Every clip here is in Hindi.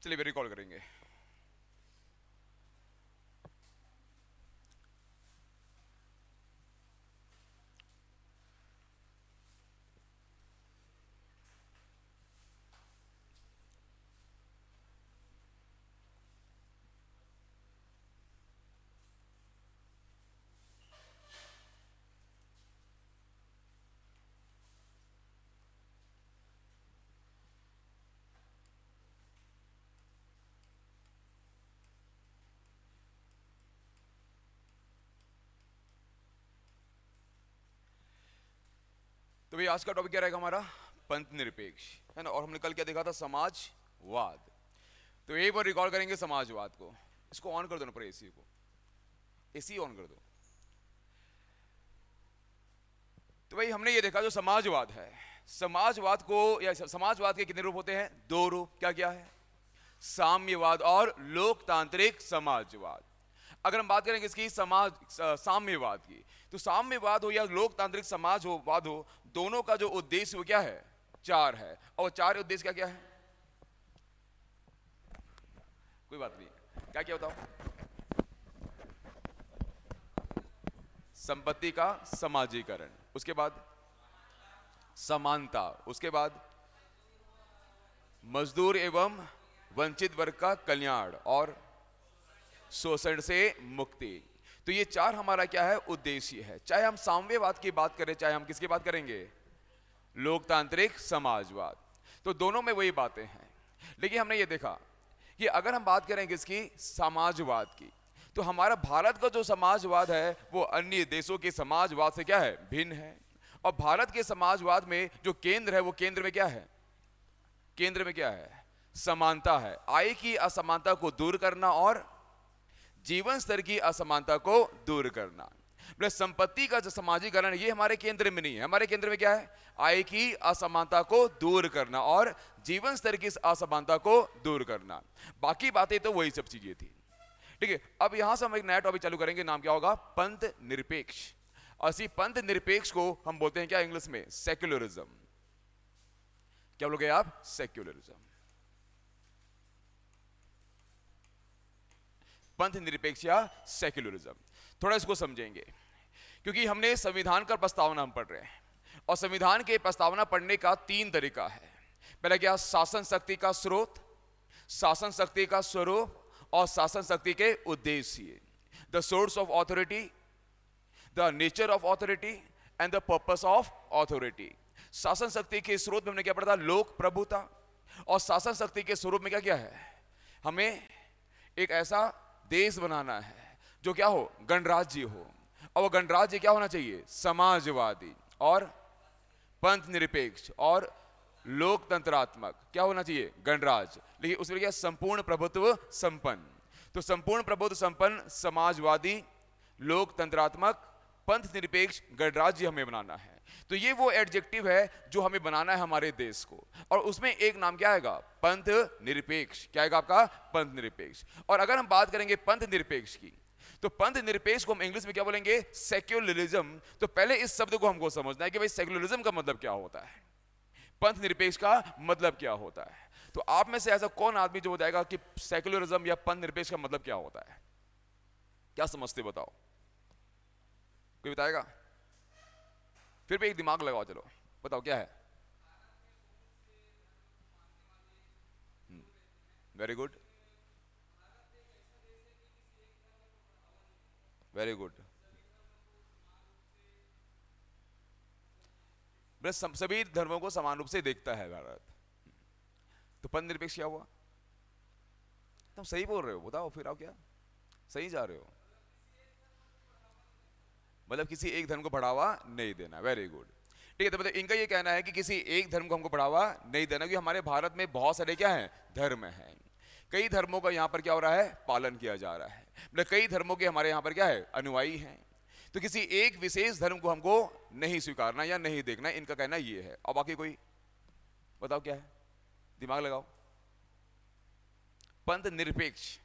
चलिए वे रिकॉल करेंगे। तो भाई आज का टॉपिक क्या रहेगा हमारा? पंथ निरपेक्ष, है ना। और हमने कल क्या देखा था? समाजवाद। तो एक बार रिकॉल करेंगे समाजवाद को। इसको ऑन कर दो ना पर, एसी को, एसी ऑन कर दो। तो भाई हमने ये देखा जो समाजवाद है, समाजवाद को या समाजवाद के कितने रूप होते हैं? दो रूप। क्या क्या है? साम्यवाद और लोकतांत्रिक समाजवाद। अगर हम बात करेंगे इसकी साम्यवाद की, तो साम्यवाद हो या लोकतांत्रिक समाजवाद हो, दोनों का जो उद्देश्य वो क्या है? चार है। और चार उद्देश्य क्या क्या है? कोई बात नहीं, क्या क्या बताओ? संपत्ति का समाजीकरण, उसके बाद समानता, उसके बाद मजदूर एवं वंचित वर्ग का कल्याण और शोषण से मुक्ति। तो ये चार हमारा क्या है? उद्देश्य है। चाहे हम साम्यवाद की बात करें, चाहे हम किसकी बात करेंगे? लोकतांत्रिक समाजवाद। तो दोनों में वही बातें हैं। लेकिन हमने ये देखा कि अगर हम बात करें किसकी? समाजवाद की, तो हमारा भारत का जो समाजवाद है वो अन्य देशों के समाजवाद से क्या है? भिन्न है। और भारत के समाजवाद में जो केंद्र है, वो केंद्र में क्या है? केंद्र में क्या है? समानता है। आय की असमानता को दूर करना और जीवन स्तर की असमानता को दूर करना। प्लस संपत्ति का जो समाजीकरण, ये हमारे केंद्र में नहीं है। हमारे केंद्र में क्या है? आय की असमानता को दूर करना और जीवन स्तर की असमानता को दूर करना। बाकी बातें तो वही सब चीजें थी। ठीक है, अब यहां से हम एक नया टॉपिक चालू करेंगे, नाम क्या होगा? पंथ निरपेक्ष। और इसी पंथ निरपेक्ष को हम बोलते हैं क्या इंग्लिश में? सेक्युलरिज्म। क्या बोलोगे आप? सेक्युलरिज्म। पंथ निरपेक्ष या सेक्युलरिज्म, थोड़ा इसको समझेंगे क्योंकि हमने संविधान का प्रस्तावना हम पढ़ रहे हैं। और संविधान के प्रस्तावना पढ़ने का तीन तरीका है। पहला क्या? शासन शक्ति का स्रोत, शासन शक्ति का स्वरूप और शासन शक्ति के उद्देश्य। The source of authority, the nature of authority and the purpose of authority. शासन शक्ति के स्रोत में हमने क्या पढ़ा था? लोक प्रभुता। और शासन शक्ति के स्वरूप में क्या क्या है? हमें एक ऐसा देश बनाना है जो क्या हो? गणराज्य हो। और वो गणराज्य क्या होना चाहिए? समाजवादी और पंथ निरपेक्ष और लोकतंत्रात्मक। क्या होना चाहिए? गणराज्य। लेकिन उसमें क्या? संपूर्ण प्रभुत्व संपन्न। तो संपूर्ण प्रभुत्व संपन्न समाजवादी लोकतंत्रात्मक पंथ निरपेक्ष गणराज्य हमें बनाना है। तो ये वो एडजेक्टिव है जो हमें बनाना है हमारे देश को। और उसमें एक नाम क्या आएगा? पंथ निरपेक्ष। क्या आएगा आपका? पंथ निरपेक्ष। और अगर हम बात करेंगे पंथ निरपेक्ष की, तो पंथ निरपेक्ष को हम इंग्लिश में क्या बोलेंगे? सेक्युलरिज्म। तो पहले इस शब्द को हमको समझना है कि भाई सेक्युलरिज्म का मतलब क्या होता है, पंथ निरपेक्ष का मतलब क्या होता है। तो आप में से ऐसा कौन आदमी जो बताएगा कि सेक्युलरिज्म या पंथ निरपेक्ष का मतलब क्या होता है? क्या समझते बताओ? कोई बताएगा? फिर भी एक दिमाग लगाओ, चलो बताओ क्या है। Very good, very good. बस सभी धर्मों को समान रूप से देखता है भारत। तो पंथ निरपेक्ष क्या हुआ? तुम सही बोल रहे हो, बताओ फिर। आओ, क्या सही जा रहे हो? मतलब किसी एक धर्म को बढ़ावा नहीं देना। Very good. ठीक है, तो मतलब इनका ये कहना है कि किसी एक धर्म को हमको बढ़ावा नहीं देना, क्योंकि हमारे भारत में बहुत सारे क्या हैं? धर्म हैं। कई धर्मों का यहाँ पर क्या हो रहा है? पालन किया जा रहा है। मतलब कई धर्मों के हमारे यहाँ पर क्या है? अनुयायी हैं। तो किसी एक विशेष धर्म को हमको नहीं स्वीकारना या नहीं देखना, इनका कहना ये है। और बाकी कोई बताओ क्या है? दिमाग लगाओ। पंथ निरपेक्ष।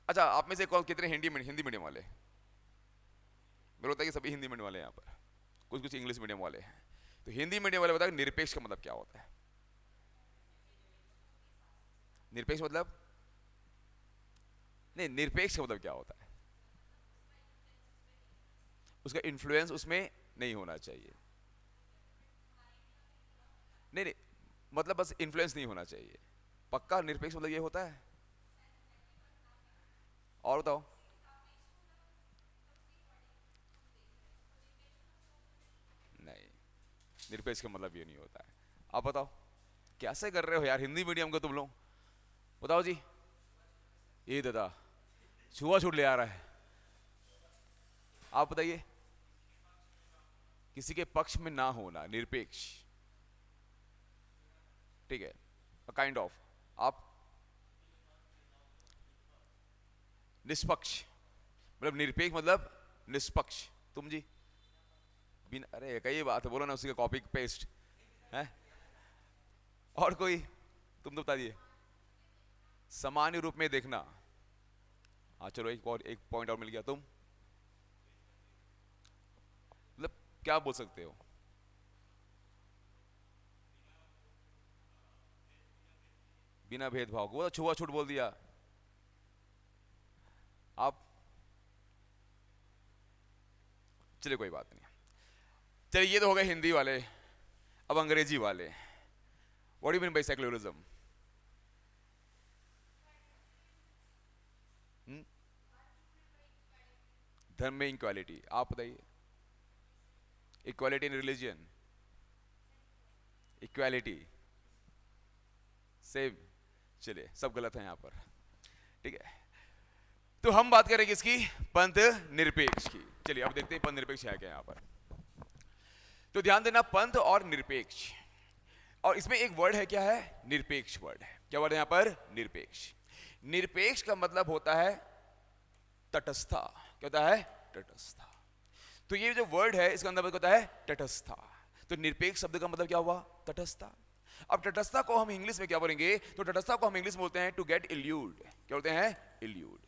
अच्छा, आप में से कौन कितने हिंदी मीडियम वाले? मेरे होता है कि सभी हिंदी मीडियम वाले यहाँ पर, कुछ कुछ इंग्लिश मीडियम वाले हैं। तो हिंदी मीडियम वाले बताओ निरपेक्ष का मतलब क्या होता है? निरपेक्ष मतलब, नहीं, निरपेक्ष का मतलब क्या होता है? उसका इन्फ्लुएंस उसमें नहीं होना चाहिए। नहीं नहीं, मतलब बस इन्फ्लुएंस नहीं होना चाहिए। पक्का निरपेक्ष मतलब ये होता है? और बताओ। नहीं, निरपेक्ष का मतलब ये नहीं होता है। आप बताओ, कैसे कर रहे हो यार हिंदी मीडियम का तुम लोग? बताओ जी। ये दादा छुआछूत ले आ रहा है। आप बताइए। किसी के पक्ष में ना होना, निरपेक्ष, ठीक है, काइंड ऑफ। आप निष्पक्ष, मतलब निरपेक्ष मतलब निष्पक्ष। तुम जी? बिना, अरे कई बात है, बोलो ना, उसी का कॉपी पेस्ट है। और कोई? तुम तो बता दिए। सामान्य रूप में देखना। हाँ चलो, एक और, एक पॉइंट और मिल गया। तुम मतलब क्या बोल सकते हो? बिना भेदभाव को, वो तो छुआछूत बोल दिया आप। चलिए कोई बात नहीं। चलिए ये तो हो गए हिंदी वाले। अब अंग्रेजी वाले। What do mean by secularism? धर्म में इक्वालिटी, आप बताइए। Equality in religion, equality same. चलिए सब गलत है यहां पर, ठीक है। तो हम बात करेंगे इसकी, पंथ निरपेक्ष की। चलिए अब देखते हैं पंथ निरपेक्ष है क्या यहां पर। तो ध्यान देना, पंथ और निरपेक्ष, और इसमें एक वर्ड है, क्या है? निरपेक्ष वर्ड है। क्या वर्ड है यहां पर? निरपेक्ष। निरपेक्ष का मतलब होता है तटस्था। क्या होता है? तटस्था। तो ये जो वर्ड है इसका मतलब होता है तटस्था। तो निरपेक्ष शब्द का मतलब क्या हुआ? तटस्था। अब तटस्था को हम इंग्लिश में क्या बोलेंगे? तो तटस्था को हम इंग्लिश में बोलते हैं टू गेट इल्यूड। क्या बोलते हैं? इल्यूड।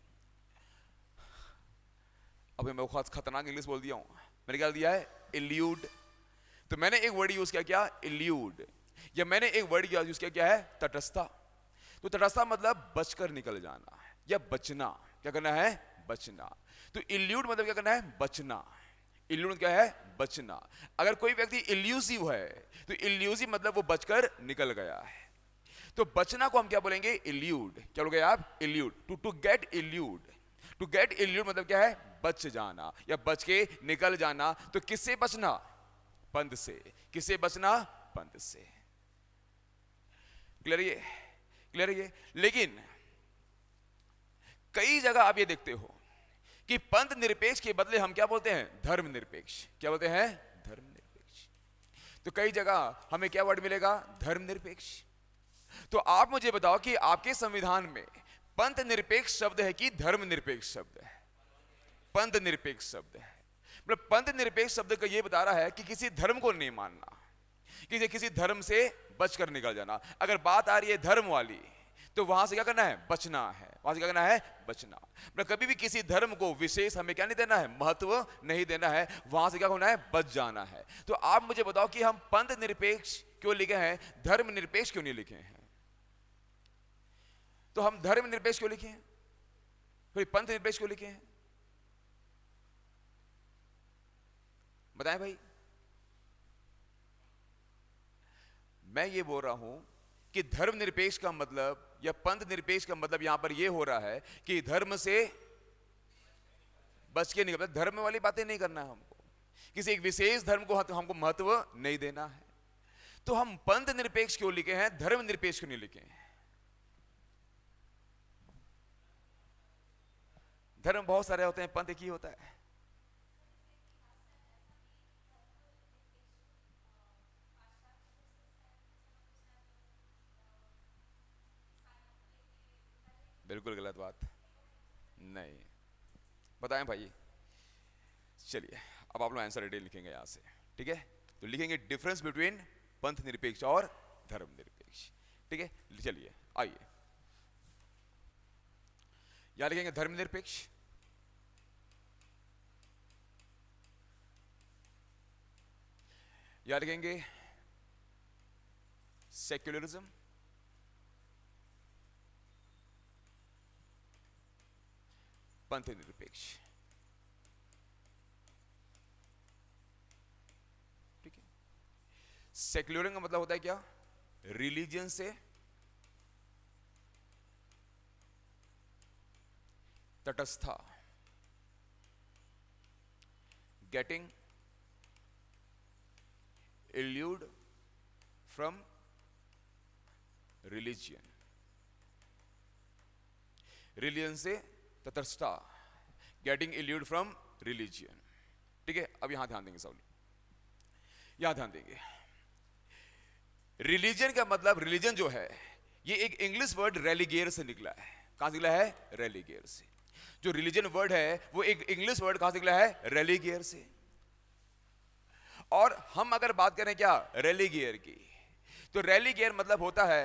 अभी मैं बहुत खतरनाक इंग्लिश बोल दिया हूं। मैंने क्या दिया है? इल्यूड। तो मैंने एक वर्ड यूज किया, क्या? इल्यूड। या मैंने एक वर्ड यूज किया, क्या है? तटस्था। तो तटस्था मतलब बचकर निकल जाना या बचना। क्या करना है? बचना। तो इल्यूड मतलब क्या करना है? बचना। इल्यूड क्या है? बचना। अगर कोई व्यक्ति इल्यूसिव है तो इल्यूसिव मतलब वो बचकर निकल गया है। तो बचना को हम क्या बोलेंगे? इल्यूड। क्या बोलोगे आप? Elude. To get elude. To get elude मतलब क्या है? बच जाना या बच के निकल जाना। तो किससे बचना? पंथ से। किससे बचना? पंथ से। क्लियर ये? क्लियर ये? लेकिन कई जगह आप ये देखते हो कि पंथ निरपेक्ष के बदले हम क्या बोलते हैं? धर्म निरपेक्ष। क्या बोलते हैं? धर्म निरपेक्ष। तो कई जगह हमें क्या वर्ड मिलेगा? धर्म निरपेक्ष। तो आप मुझे बताओ कि आपके संविधान में पंथ निरपेक्ष शब्द है कि धर्म निरपेक्ष शब्द है? पंथ निरपेक्ष शब्द है। मतलब पंथ निरपेक्ष शब्द का यह बता रहा है कि किसी धर्म को नहीं मानना, किसी धर्म से बचकर निकल जाना। अगर बात आ रही है धर्म वाली, तो वहां से क्या करना है? बचना है। वहां से क्या करना है? बचना। मतलब कभी भी किसी धर्म को विशेष हमें क्या नहीं देना है? महत्व नहीं देना है। वहां से क्या होना है? बच जाना है। तो आप मुझे बताओ कि हम पंथ निरपेक्ष क्यों लिखे हैं, धर्म निरपेक्ष क्यों नहीं लिखे हैं? तो हम धर्म निरपेक्ष क्यों लिखे हैं, फिर पंथ निरपेक्ष क्यों लिखे हैं? बताएं भाई। मैं ये बोल रहा हूं कि धर्म निरपेक्ष का मतलब या पंथ निरपेक्ष का मतलब यहां पर यह हो रहा है कि धर्म से बच के निकल, धर्म वाली बातें नहीं करना है हमको, किसी एक विशेष धर्म को हमको महत्व नहीं देना है। तो हम पंथ निरपेक्ष क्यों लिखे हैं, धर्म निरपेक्ष क्यों नहीं लिखे हैं? धर्म बहुत सारे होते हैं, पंथ एक ही होता है। बिल्कुल गलत बात। नहीं, बताएं भाई। चलिए अब आप लोग आंसर रेडी लिखेंगे यहां से, ठीक है? तो लिखेंगे डिफरेंस बिटवीन पंथ निरपेक्ष और धर्म निरपेक्ष, ठीक है? चलिए आइए, यहां लिखेंगे धर्म निरपेक्ष, यहां लिखेंगे सेक्युलरिज्म, पंथ निरपेक्ष। ठीक है। सेक्युलरिज्म का मतलब होता है क्या? रिलीजन से तटस्था, गेटिंग इल्यूड फ्रॉम रिलीजियन। रिलीजन से तटस्थता, गेटिंग इल्यूड फ्रॉम रिलीजियन। ठीक है, अब यहां ध्यान देंगे साउली, यहां ध्यान देंगे। रिलीजन का मतलब, रिलीजन जो है ये एक इंग्लिश वर्ड रेलिगेयर से निकला है। कहां से निकला है? रेलिगेयर से। जो रिलीजन वर्ड है वो एक इंग्लिश वर्ड कहां से निकला है? रेलिगेयर से। और हम अगर बात करें क्या रेलिगेयर की, तो रेलिगेयर मतलब होता है,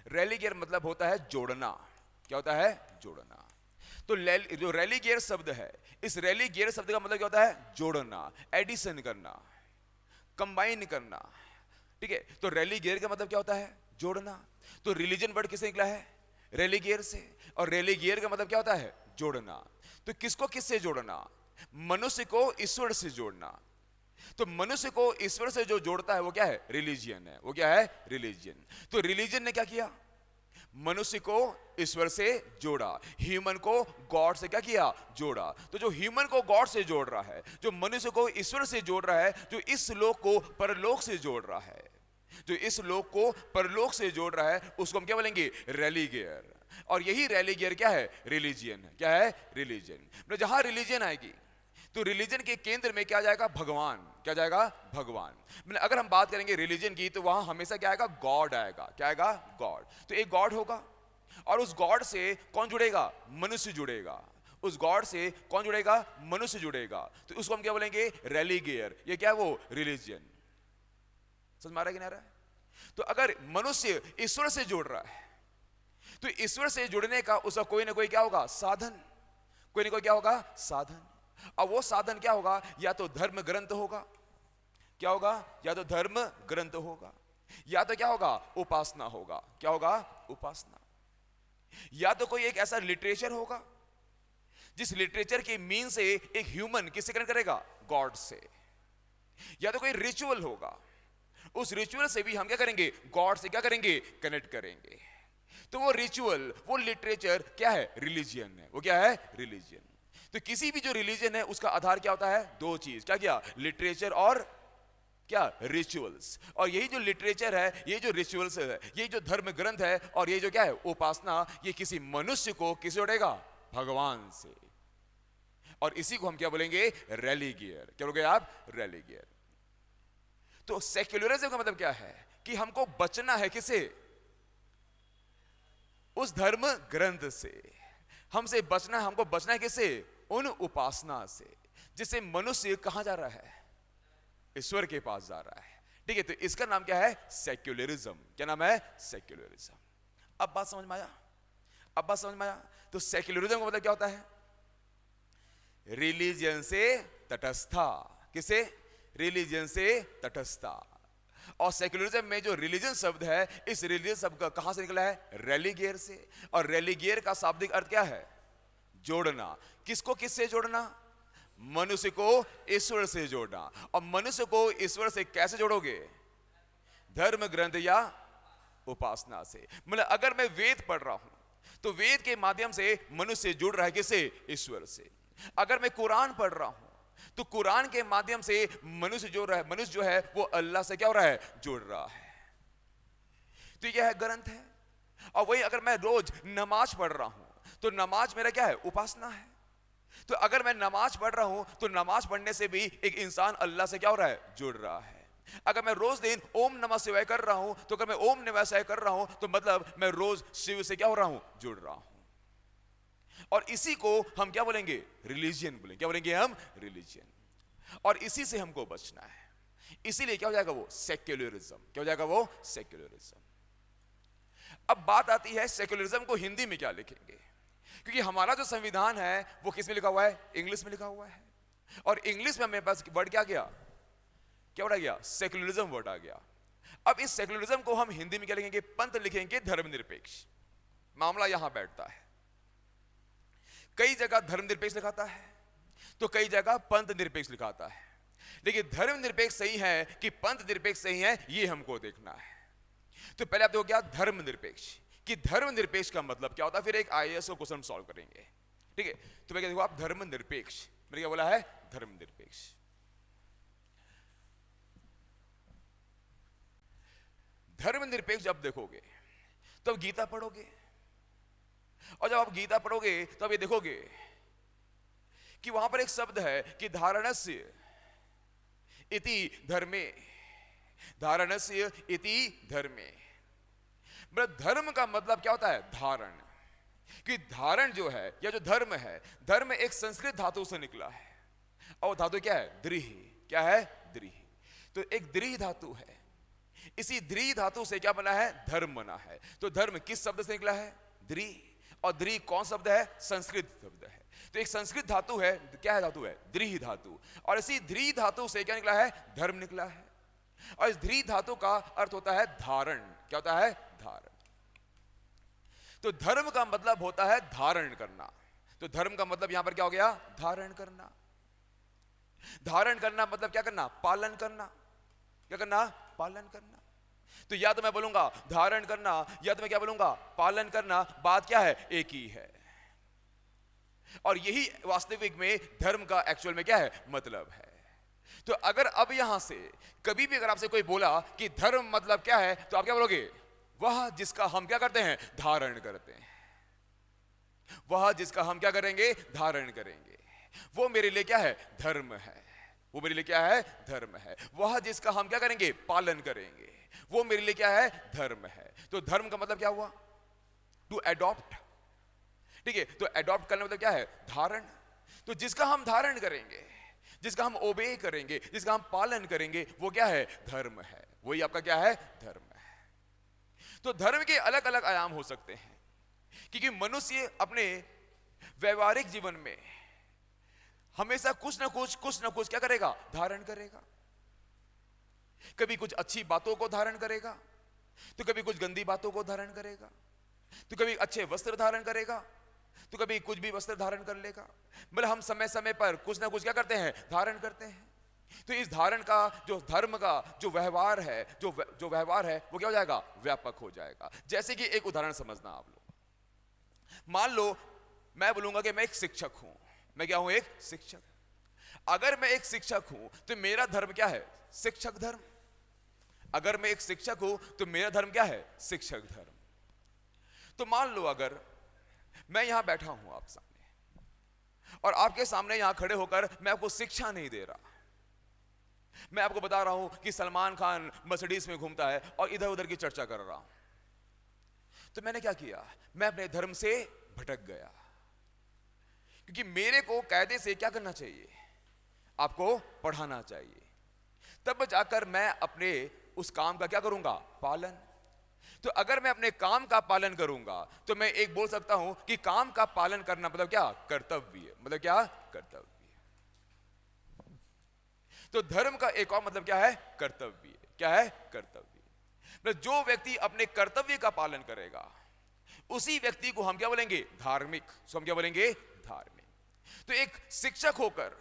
रेलिगेयर मतलब होता है जोड़ना। क्या होता है? जोड़ना। तो जो रेलिगेयर शब्द है, इस रेलिगेयर शब्द का मतलब क्या होता है? जोड़ना, एडिशन करना, कंबाइन करना। ठीक है, तो रेलिगेयर का मतलब क्या होता है? जोड़ना। तो रिलीजन वर्ड किससे निकला है? रेलिगेयर से। और रेलिगेयर का मतलब क्या होता है? जोड़ना। तो किसको किससे जोड़ना? मनुष्य को ईश्वर से जोड़ना। तो मनुष्य को ईश्वर से जो जोड़ता है वो क्या है? रिलीजियन है। वो क्या है? रिलीजियन। तो रिलीजन ने क्या किया? मनुष्य को ईश्वर से जोड़ा, ह्यूमन को गॉड से क्या किया? जोड़ा। तो जो ह्यूमन को गॉड से जोड़ रहा है, जो मनुष्य को ईश्वर से जोड़ रहा है, जो इस लोक को परलोक से जोड़ रहा है, जो इस लोक को परलोक से जोड़ रहा है, उसको हम क्या बोलेंगे? रेलिगेयर। और यही रेलिगेयर क्या है? रिलीजियन है। क्या है? रिलीजियन। जहां रिलीजियन आएगी तो रिलीजन के केंद्र में क्या जाएगा? भगवान। क्या जाएगा? भगवान। मतलब अगर हम बात करेंगे रिलीजन की तो वहां हमेशा क्या आएगा? गॉड आएगा। क्या आएगा? गॉड। तो एक गॉड होगा और उस गॉड से कौन जुड़ेगा? मनुष्य जुड़ेगा। उस गॉड से कौन जुड़ेगा? मनुष्य जुड़ेगा। तो उसको हम क्या बोलेंगे? रेलिगेयर। ये क्या है? वो रिलीजन। समझ में आ रहा है कि नहीं आ रहा है? तो अगर मनुष्य ईश्वर से जुड़ रहा है तो ईश्वर से जुड़ने का उसका कोई ना कोई क्या होगा? साधन। कोई ना कोई क्या होगा? साधन। अब वो साधन क्या होगा? या तो धर्म ग्रंथ होगा। क्या होगा? या तो धर्म ग्रंथ होगा, या तो क्या होगा? उपासना होगा। क्या होगा? उपासना। या तो कोई एक ऐसा लिटरेचर होगा जिस लिटरेचर के मीन से एक ह्यूमन किससे कनेक्ट करेगा? गॉड से। या तो कोई रिचुअल होगा, उस रिचुअल से भी हम क्या करेंगे? गॉड से क्या करेंगे? कनेक्ट करेंगे। तो वो रिचुअल, वो लिटरेचर क्या है? रिलीजियन है। वो क्या है? रिलीजियन। तो किसी भी जो रिलीजन है उसका आधार क्या होता है? दो चीज। क्या किया? लिटरेचर और क्या? रिचुअल्स। और यही जो लिटरेचर है, ये जो रिचुअल्स है, ये जो धर्म ग्रंथ है, और ये जो क्या है? उपासना, ये किसी मनुष्य को किसे जोड़ेगा? भगवान से। और इसी को हम क्या बोलेंगे? रेलिगेयर। क्या बोलोगे आप? रेलिगेयर। तो सेक्युलरिज्म का मतलब क्या है? कि हमको बचना है किसे? उस धर्म ग्रंथ से। हमसे बचना है, हमको बचना है किससे? उन उपासना से, जिससे मनुष्य कहां जा रहा है? ईश्वर के पास जा रहा है। ठीक है, तो इसका नाम क्या है? सेक्युलरिज्म। क्या नाम है? सेक्युलरिज्म। अब बात समझ में आया? अब बात समझ में आया? तो सेक्युलरिज्म का मतलब क्या होता है? रिलीजन से तटस्था। किसे? रिलीजन से तटस्था। और सेक्युलरिज्म में जो रिलीजन शब्द है, इस रिलीजन शब्द का कहां से निकला है? रेलिगेयर से। और रेलिगेयर का शाब्दिक अर्थ क्या है? जोड़ना। किसको किससे जोड़ना? मनुष्य को ईश्वर से जोड़ना। और मनुष्य को ईश्वर से कैसे जोड़ोगे? धर्म ग्रंथ या उपासना से। मतलब अगर मैं वेद पढ़ रहा हूं तो वेद के माध्यम से मनुष्य जुड़ रहा है किससे? ईश्वर से। अगर मैं कुरान पढ़ रहा हूं तो कुरान के माध्यम से मनुष्य जो रहा है, मनुष्य जो है वो अल्लाह से क्या हो रहा है? जुड़ रहा है। तो यह है ग्रंथ है। और वही अगर मैं रोज नमाज पढ़ रहा हूं तो नमाज मेरा क्या है? उपासना है। तो अगर मैं नमाज पढ़ रहा हूं तो नमाज पढ़ने से भी एक इंसान अल्लाह से क्या हो रहा है? जुड़ रहा है। अगर मैं रोज दिन ओम नमः शिवाय कर रहा हूं तो अगर मैं ओम नमः शिवाय कर रहा हूं तो मतलब मैं रोज शिव से क्या हो रहा हूं? जुड़ रहा हूं। और इसी को हम क्या बोलेंगे? रिलीजियन बोलेंगे। क्या बोलेंगे हम? रिलीजियन। और इसी से हमको बचना है। इसीलिए क्या हो जाएगा? वो सेक्युलरिज्म। क्या हो जाएगा? वो सेक्युलरिज्म। अब बात आती है सेक्युलरिज्म को हिंदी में क्या लिखेंगे? क्योंकि हमारा जो संविधान है वो किस में लिखा हुआ है? इंग्लिश में लिखा हुआ है। और इंग्लिश में मेरे पास वर्ड क्या गया? क्या वर्ड आ गया? सेक्युलरिज्म वर्ड आ गया। अब इस सेक्युलरिज्म को हम हिंदी में क्या लिखेंगे? पंथ लिखेंगे धर्मनिरपेक्ष। मामला यहां बैठता है, कई जगह धर्मनिरपेक्ष लिखाता है तो कई जगह पंथ निरपेक्ष लिखाता है, लेकिन धर्मनिरपेक्ष सही है कि पंथ निरपेक्ष सही है, ये हमको देखना है। तो पहले आप देखो क्या धर्मनिरपेक्ष, कि धर्मनिरपेक्ष का मतलब क्या होता है, फिर एक आईएएस को क्वेश्चन सॉल्व करेंगे। ठीक है, तो मैं देखो आप धर्मनिरपेक्ष, मैंने क्या बोला है, धर्मनिरपेक्ष। धर्मनिरपेक्ष जब देखोगे तब गीता पढ़ोगे, और जब आप गीता पढ़ोगे तो आप ये देखोगे कि वहां पर एक शब्द है कि धारणस्य इति धर्मे, धारणस्य इति धर्मे। मतलब धर्म का मतलब क्या होता है, धारण। कि धारण जो है या जो धर्म है, धर्म एक संस्कृत धातु से निकला है, और धातु क्या है, द्रिह। क्या है, द्रिह। तो एक द्रिह धातु है, इसी द्रिह धातु से क्या बना है, धर्म बना है। तो धर्म किस शब्द से निकला है, द्रिह। और द्रिह कौन शब्द है, संस्कृत शब्द है। तो एक संस्कृत धातु है, क्या है धातु है, द्रिह धातु, और इसी द्रिह धातु से क्या निकला है, धर्म निकला है। और इस द्रिह धातु का अर्थ होता है धारण। क्या होता है, धारण। तो धर्म का मतलब होता है धारण करना। तो धर्म का मतलब यहां पर क्या हो गया, धारण करना। धारण करना मतलब क्या करना, पालन करना। क्या करना, पालन करना। तो या तो मैं बोलूंगा धारण करना, या तो मैं क्या बोलूंगा, पालन करना। बात क्या है, एक ही है। और यही वास्तविक में धर्म का एक्चुअल में क्या है, मतलब है। तो अगर अब यहां से कभी भी अगर आपसे कोई बोला कि धर्म मतलब क्या है, तो आप क्या बोलोगे, वह जिसका हम क्या करते हैं, धारण करते हैं। वह जिसका हम क्या करेंगे, धारण करेंगे, वो मेरे लिए क्या है, धर्म है। वो मेरे लिए क्या है, धर्म है। वह जिसका हम क्या करेंगे, पालन करेंगे, वो मेरे लिए क्या है, धर्म है। तो धर्म का मतलब क्या हुआ, टू अडॉप्ट। ठीक है, तो अडॉप्ट करने मतलब क्या है, धारण। तो जिसका हम धारण करेंगे, जिसका हम ओबे करेंगे, जिसका हम पालन करेंगे, वो क्या है, धर्म है। वही आपका क्या है, धर्म है। तो धर्म के अलग अलग आयाम हो सकते हैं, क्योंकि मनुष्य अपने व्यवहारिक जीवन में हमेशा कुछ ना कुछ क्या करेगा, धारण करेगा। कभी कुछ अच्छी बातों को धारण करेगा, तो कभी कुछ गंदी बातों को धारण करेगा, तो कभी अच्छे वस्त्र धारण करेगा, तो कभी कुछ भी वस्त्र धारण कर लेगा। मतलब हम समय समय पर कुछ ना कुछ क्या करते हैं, धारण करते हैं। तो इस धारण का, जो धर्म का जो व्यवहार है, जो व्यवहार है, वो क्या हो जाएगा, व्यापक हो जाएगा। जैसे कि एक उदाहरण समझना आप लोग। मान लो मैं बोलूंगा कि मैं एक शिक्षक हूं। मैं क्या हूं, एक शिक्षक। अगर मैं एक शिक्षक हूं तो मेरा धर्म क्या है, शिक्षक धर्म। अगर मैं एक शिक्षक हूं तो मेरा धर्म क्या है, शिक्षक धर्म। तो मान लो अगर मैं यहां बैठा हूं आप सामने, और आपके सामने यहां खड़े होकर मैं आपको शिक्षा नहीं दे रहा, मैं आपको बता रहा हूं कि सलमान खान मर्सिडीज में घूमता है और इधर उधर की चर्चा कर रहा हूं, तो मैंने क्या किया, मैं अपने धर्म से भटक गया। क्योंकि मेरे को कायदे से क्या करना चाहिए, आपको पढ़ाना चाहिए, तब जाकर मैं अपने उस काम का क्या करूंगा, पालन। तो अगर मैं अपने काम का पालन करूंगा तो मैं एक बोल सकता हूं कि काम का पालन करना मतलब क्या, कर्तव्य। मतलब क्या, कर्तव्य। तो धर्म का एक और मतलब क्या है, कर्तव्य। क्या है, कर्तव्य। जो व्यक्ति अपने कर्तव्य का पालन करेगा उसी व्यक्ति को हम क्या बोलेंगे, धार्मिक। सो हम क्या बोलेंगे, धार्मिक। तो एक शिक्षक होकर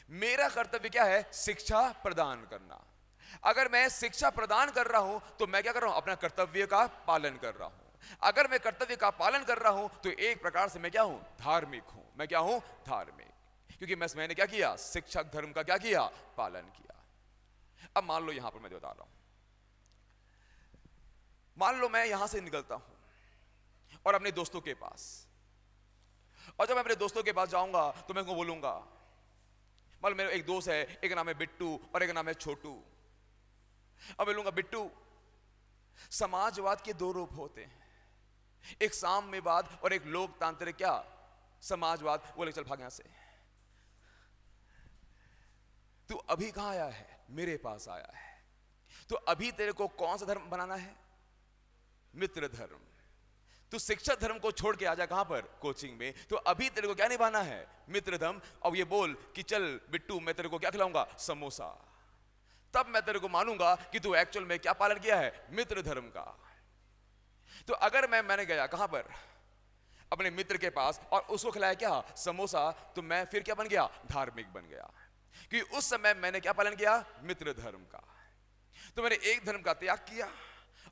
मेरा कर्तव्य क्या है, शिक्षा प्रदान करना। अगर मैं शिक्षा प्रदान कर रहा हूं तो मैं क्या कर रहा हूं, अपना कर्तव्य का पालन कर रहा हूं। अगर मैं कर्तव्य का पालन कर रहा हूं तो एक प्रकार से मैं क्या हूं, धार्मिक हूं। मैं क्या हूं, धार्मिक, क्योंकि मैंने क्या किया, शिक्षक धर्म का क्या किया, पालन किया। अब मान लो यहां पर मैं बता रहा हूं, मान लो मैं यहां से निकलता हूं और अपने दोस्तों के पास, और जब मैं अपने दोस्तों के पास जाऊंगा तो मैं उनको बोलूंगा, मान लो मेरा एक दोस्त है, एक नाम है बिट्टू और एक नाम है छोटू। अब बोलूंगा, बिट्टू, समाजवाद के दो रूप होते हैं, एक साम्यवाद और एक लोकतांत्रिक क्या, समाजवाद। बोले चल भाग यहां से, तू अभी कहां आया है, मेरे पास आया है, तो अभी तेरे को कौन सा धर्म बनाना है, मित्र धर्म। तू शिक्षक धर्म को छोड़ के आ जा, कहां पर, कोचिंग में। तो अभी तेरे को क्या निभाना है, मित्र धर्म। अब ये बोल कि चल बिट्टू, मैं तेरे को क्या खिलाऊंगा, समोसा। तब मैं तेरे को मानूंगा कि तू एक्चुअल में क्या पालन किया है, मित्र धर्म का। तो अगर मैंने गया कहां पर, अपने मित्र के पास और उसको खिलाया क्या, समोसा, तो मैं फिर क्या बन गया, धार्मिक बन गया। क्योंकि उस समय मैंने क्या पालन किया, मित्र धर्म का। तो मैंने एक धर्म का त्याग किया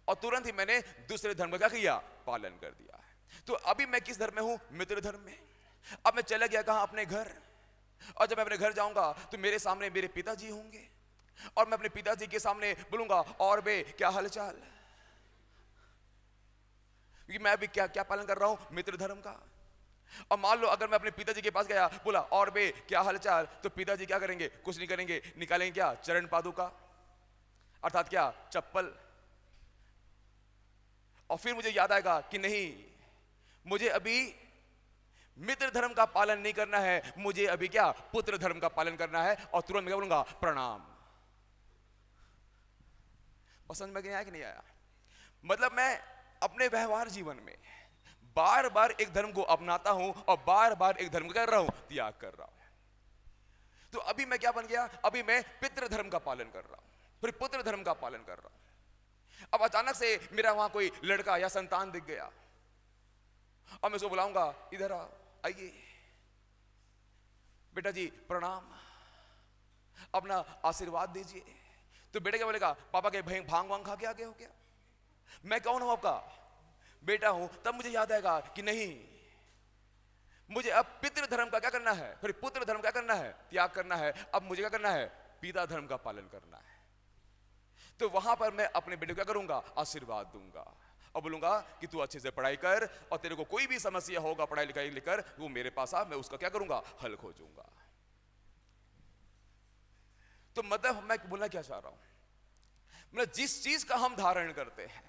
और तुरंत ही मैंने दूसरे धर्म का क्या किया, पालन कर दिया। तो अभी मैं किस धर्म में हूं, मित्र धर्म में। अब मैं चला गया कहां, अपने घर। और जब मैं अपने घर जाऊंगा तो मेरे सामने मेरे पिताजी होंगे और मैं अपने पिताजी के सामने बोलूंगा, और बे क्या हालचाल, क्योंकि मैं अभी क्या क्या पालन कर रहा हूं, मित्र धर्म का। और मान लो अगर मैं अपने पिताजी के पास गया, बोला और बे क्या हालचाल, तो पिताजी क्या करेंगे, कुछ नहीं करेंगे, निकालेंगे क्या, चरण पादुका, अर्थात क्या, चप्पल। और फिर मुझे याद आएगा कि नहीं, मुझे अभी मित्र धर्म का पालन नहीं करना है, मुझे अभी क्या, पुत्र धर्म का पालन करना है। और तुरंत मैं क्या बोलूंगा, प्रणाम। पसंद में आया कि नहीं आया? मतलब मैं अपने व्यवहार जीवन में बार बार एक धर्म को अपनाता हूं और बार बार एक धर्म को कर रहा हूं, त्याग कर रहा हूं। तो अभी मैं क्या बन गया, अभी मैं पितृ धर्म का पालन कर रहा हूं, फिर पुत्र धर्म का पालन कर रहा हूं। अब अचानक से मेरा वहां कोई लड़का या संतान दिख गया और मैं उसको बुलाऊंगा, इधर आओ, आइए बेटा जी प्रणाम, अपना आशीर्वाद दीजिए। तो बेटे क्या बोलेगा, पापा के भांग वांग खा के आ गए हो क्या? मैं कौन हूं, आपका बेटा हूं। तब मुझे याद आएगा कि नहीं, मुझे अब पितृ धर्म का क्या करना है, फिर पुत्र धर्म का करना है, त्याग करना है। अब मुझे क्या करना है, पिता धर्म का पालन करना है। तो वहां पर मैं अपने बेटे को क्या करूंगा, आशीर्वाद दूंगा और बोलूंगा कि तू अच्छे से पढ़ाई कर और तेरे को कोई भी समस्या होगा पढ़ाई लिखाई लेकर, वो मेरे पास आ, मैं उसका क्या करूंगा, हल खोजूंगा। तो मतलब मैं बोलना क्या चाह रहा हूं, मतलब जिस चीज का हम धारण करते हैं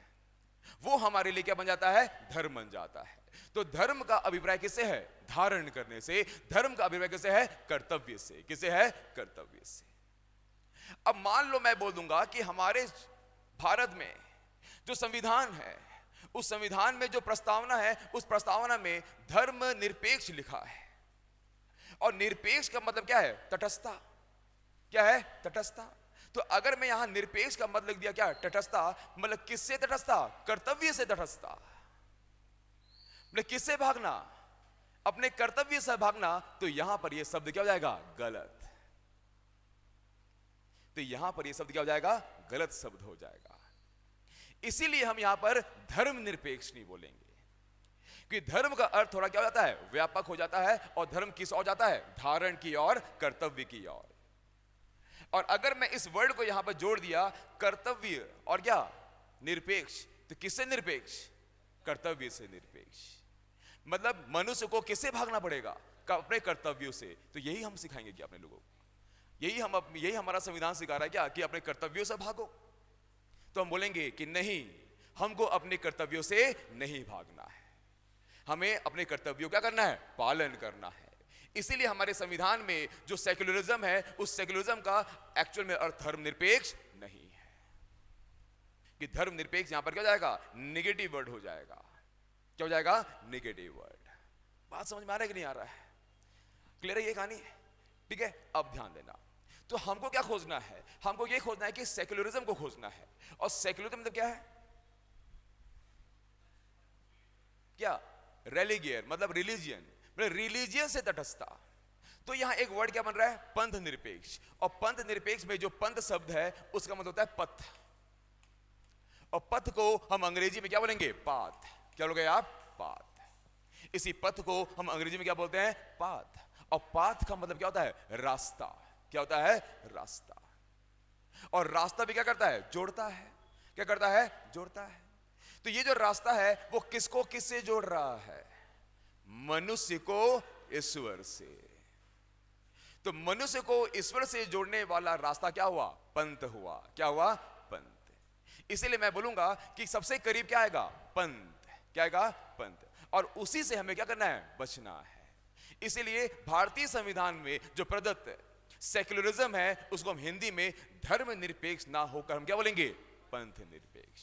वो हमारे लिए क्या बन जाता है, धर्म बन जाता है। तो धर्म का अभिप्राय किससे है, धारण करने से। धर्म का अभिप्राय किससे है, कर्तव्य से। किससे है, कर्तव्य से। अब मान लो मैं बोल दूंगा कि हमारे भारत में जो संविधान है, उस संविधान में जो प्रस्तावना है, उस प्रस्तावना में धर्म निरपेक्ष लिखा है। और निरपेक्ष का मतलब क्या है, तटस्थता। क्या है, तटस्थता। तो अगर मैं यहां निरपेक्ष का मतलब लिख दिया क्या, तटस्थता, मतलब किससे तटस्थता, कर्तव्य से तटस्थता। मतलब किससे भागना, अपने कर्तव्य से भागना। तो यहां पर यह शब्द क्या हो जाएगा, गलत। तो यहां पर यह शब्द क्या हो जाएगा, गलत शब्द हो जाएगा। इसीलिए हम यहां पर धर्म निरपेक्ष नहीं बोलेंगे, क्योंकि धर्म का अर्थ थोड़ा क्या हो जाता है, व्यापक हो जाता है। और धर्म किस ओर जाता है, धारण की ओर, कर्तव्य की ओर। और अगर मैं इस वर्ड को यहां पर जोड़ दिया, कर्तव्य और क्या, निरपेक्ष, तो किससे निरपेक्ष, कर्तव्य से निरपेक्ष। मतलब मनुष्य को किससे भागना पड़ेगा, अपने कर्तव्यों से। तो यही हम सिखाएंगे कि अपने लोगों को, यही हमारा संविधान सिखा रहा है क्या, कि अपने कर्तव्यों से भागो। तो हम बोलेंगे कि नहीं, हमको अपने कर्तव्यों से नहीं भागना है, हमें अपने कर्तव्यों क्या करना है, पालन करना है। इसीलिए हमारे संविधान में जो सेक्युलरिज्म है, उस सेक्युलरिज्म का एक्चुअल में अर्थ धर्म निरपेक्ष नहीं है। कि धर्म निरपेक्ष यहां पर क्या हो जाएगा, निगेटिव वर्ड हो जाएगा। क्या हो जाएगा, निगेटिव वर्ड। बात समझ में आ रहा है कि नहीं आ रहा है, क्लियर है ये कहानी? ठीक है, अब ध्यान देना। तो हमको क्या खोजना है, हमको ये खोजना है कि सेक्युलरिज्म को खोजना है। और सेक्युलरिज्म मतलब क्या है, क्या, रिलीजियन, मतलब रिलीजियन, मतलब रिलीजियन से तटस्थता। तो यहां एक वर्ड क्या बन रहा है, पंथ निरपेक्ष। और पंथ निरपेक्ष में जो पंथ शब्द है उसका मतलब होता है पथ। और पथ को हम अंग्रेजी में क्या बोलेंगे, पाथ। क्या बोलोगे आप, पाथ। इसी पथ को हम अंग्रेजी में क्या बोलते हैं, पाथ। और पाथ का मतलब क्या होता है, रास्ता। क्या होता है, रास्ता। और रास्ता भी क्या करता है, जोड़ता है। क्या करता है, जोड़ता है। तो ये जो रास्ता है वो किसको किससे जोड़ रहा है, मनुष्य को ईश्वर से। तो मनुष्य को ईश्वर से जोड़ने वाला रास्ता क्या हुआ, पंथ हुआ। क्या हुआ, पंथ। इसीलिए मैं बोलूंगा कि सबसे करीब क्या आएगा, पंथ। क्या आएगा, पंथ। और उसी से हमें क्या करना है, बचना है। इसीलिए भारतीय संविधान में जो प्रदत्त सेक्युलरिज्म है उसको हम हिंदी में धर्म निरपेक्ष ना होकर हम क्या बोलेंगे, पंथ निरपेक्ष।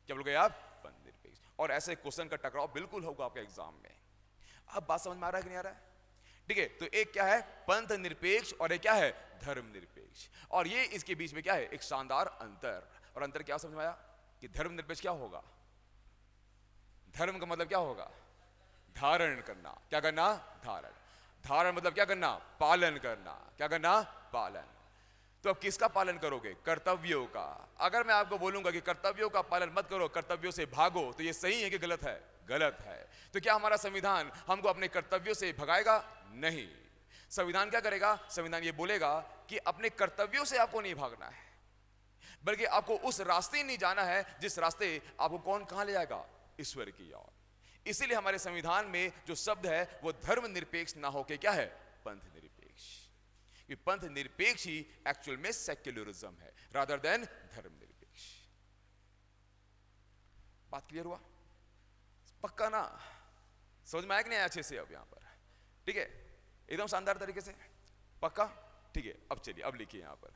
क्या बोलोगे आप, पंथ निरपेक्ष। और ऐसे क्वेश्चन का टकराव बिल्कुल होगा आपके एग्जाम में। अब बात समझ में आ रहा है कि नहीं आ रहा है? ठीक है, तो एक क्या है, पंथ निरपेक्ष, और एक क्या है, धर्म निरपेक्ष। और ये इसके बीच में क्या है, एक शानदार अंतर। और अंतर क्या समझ में आया, कि धर्म निरपेक्ष क्या होगा, धर्म का मतलब क्या होगा, धारण करना। क्या करना? धारण। धारण मतलब क्या करना? पालन करना। क्या करना? पालन। तो अब किसका पालन करोगे? कर्तव्यों का। अगर मैं आपको बोलूंगा कि कर्तव्यों का पालन मत करो, कर्तव्यों से भागो, तो ये सही है कि गलत है? गलत है। तो क्या हमारा संविधान हमको अपने कर्तव्यों से भगाएगा? नहीं। संविधान क्या करेगा? संविधान ये बोलेगा कि अपने कर्तव्यों से आपको नहीं भागना है, बल्कि आपको उस रास्ते नहीं जाना है जिस रास्ते आपको कौन कहां ले जाएगा? ईश्वर की ओर। इसीलिए हमारे संविधान में जो शब्द है वो धर्म निरपेक्ष ना होके क्या है? पंथ निरपेक्ष। ये पंथ निरपेक्ष ही एक्चुअल में सेक्युलरिज्म है, रादर देन धर्म निरपेक्ष। बात क्लियर हुआ? पक्का ना? समझ में आया कि नहीं अच्छे से अब यहां पर? ठीक है, एकदम शानदार तरीके से। पक्का? ठीक है, अब चलिए, अब लिखिए यहां पर।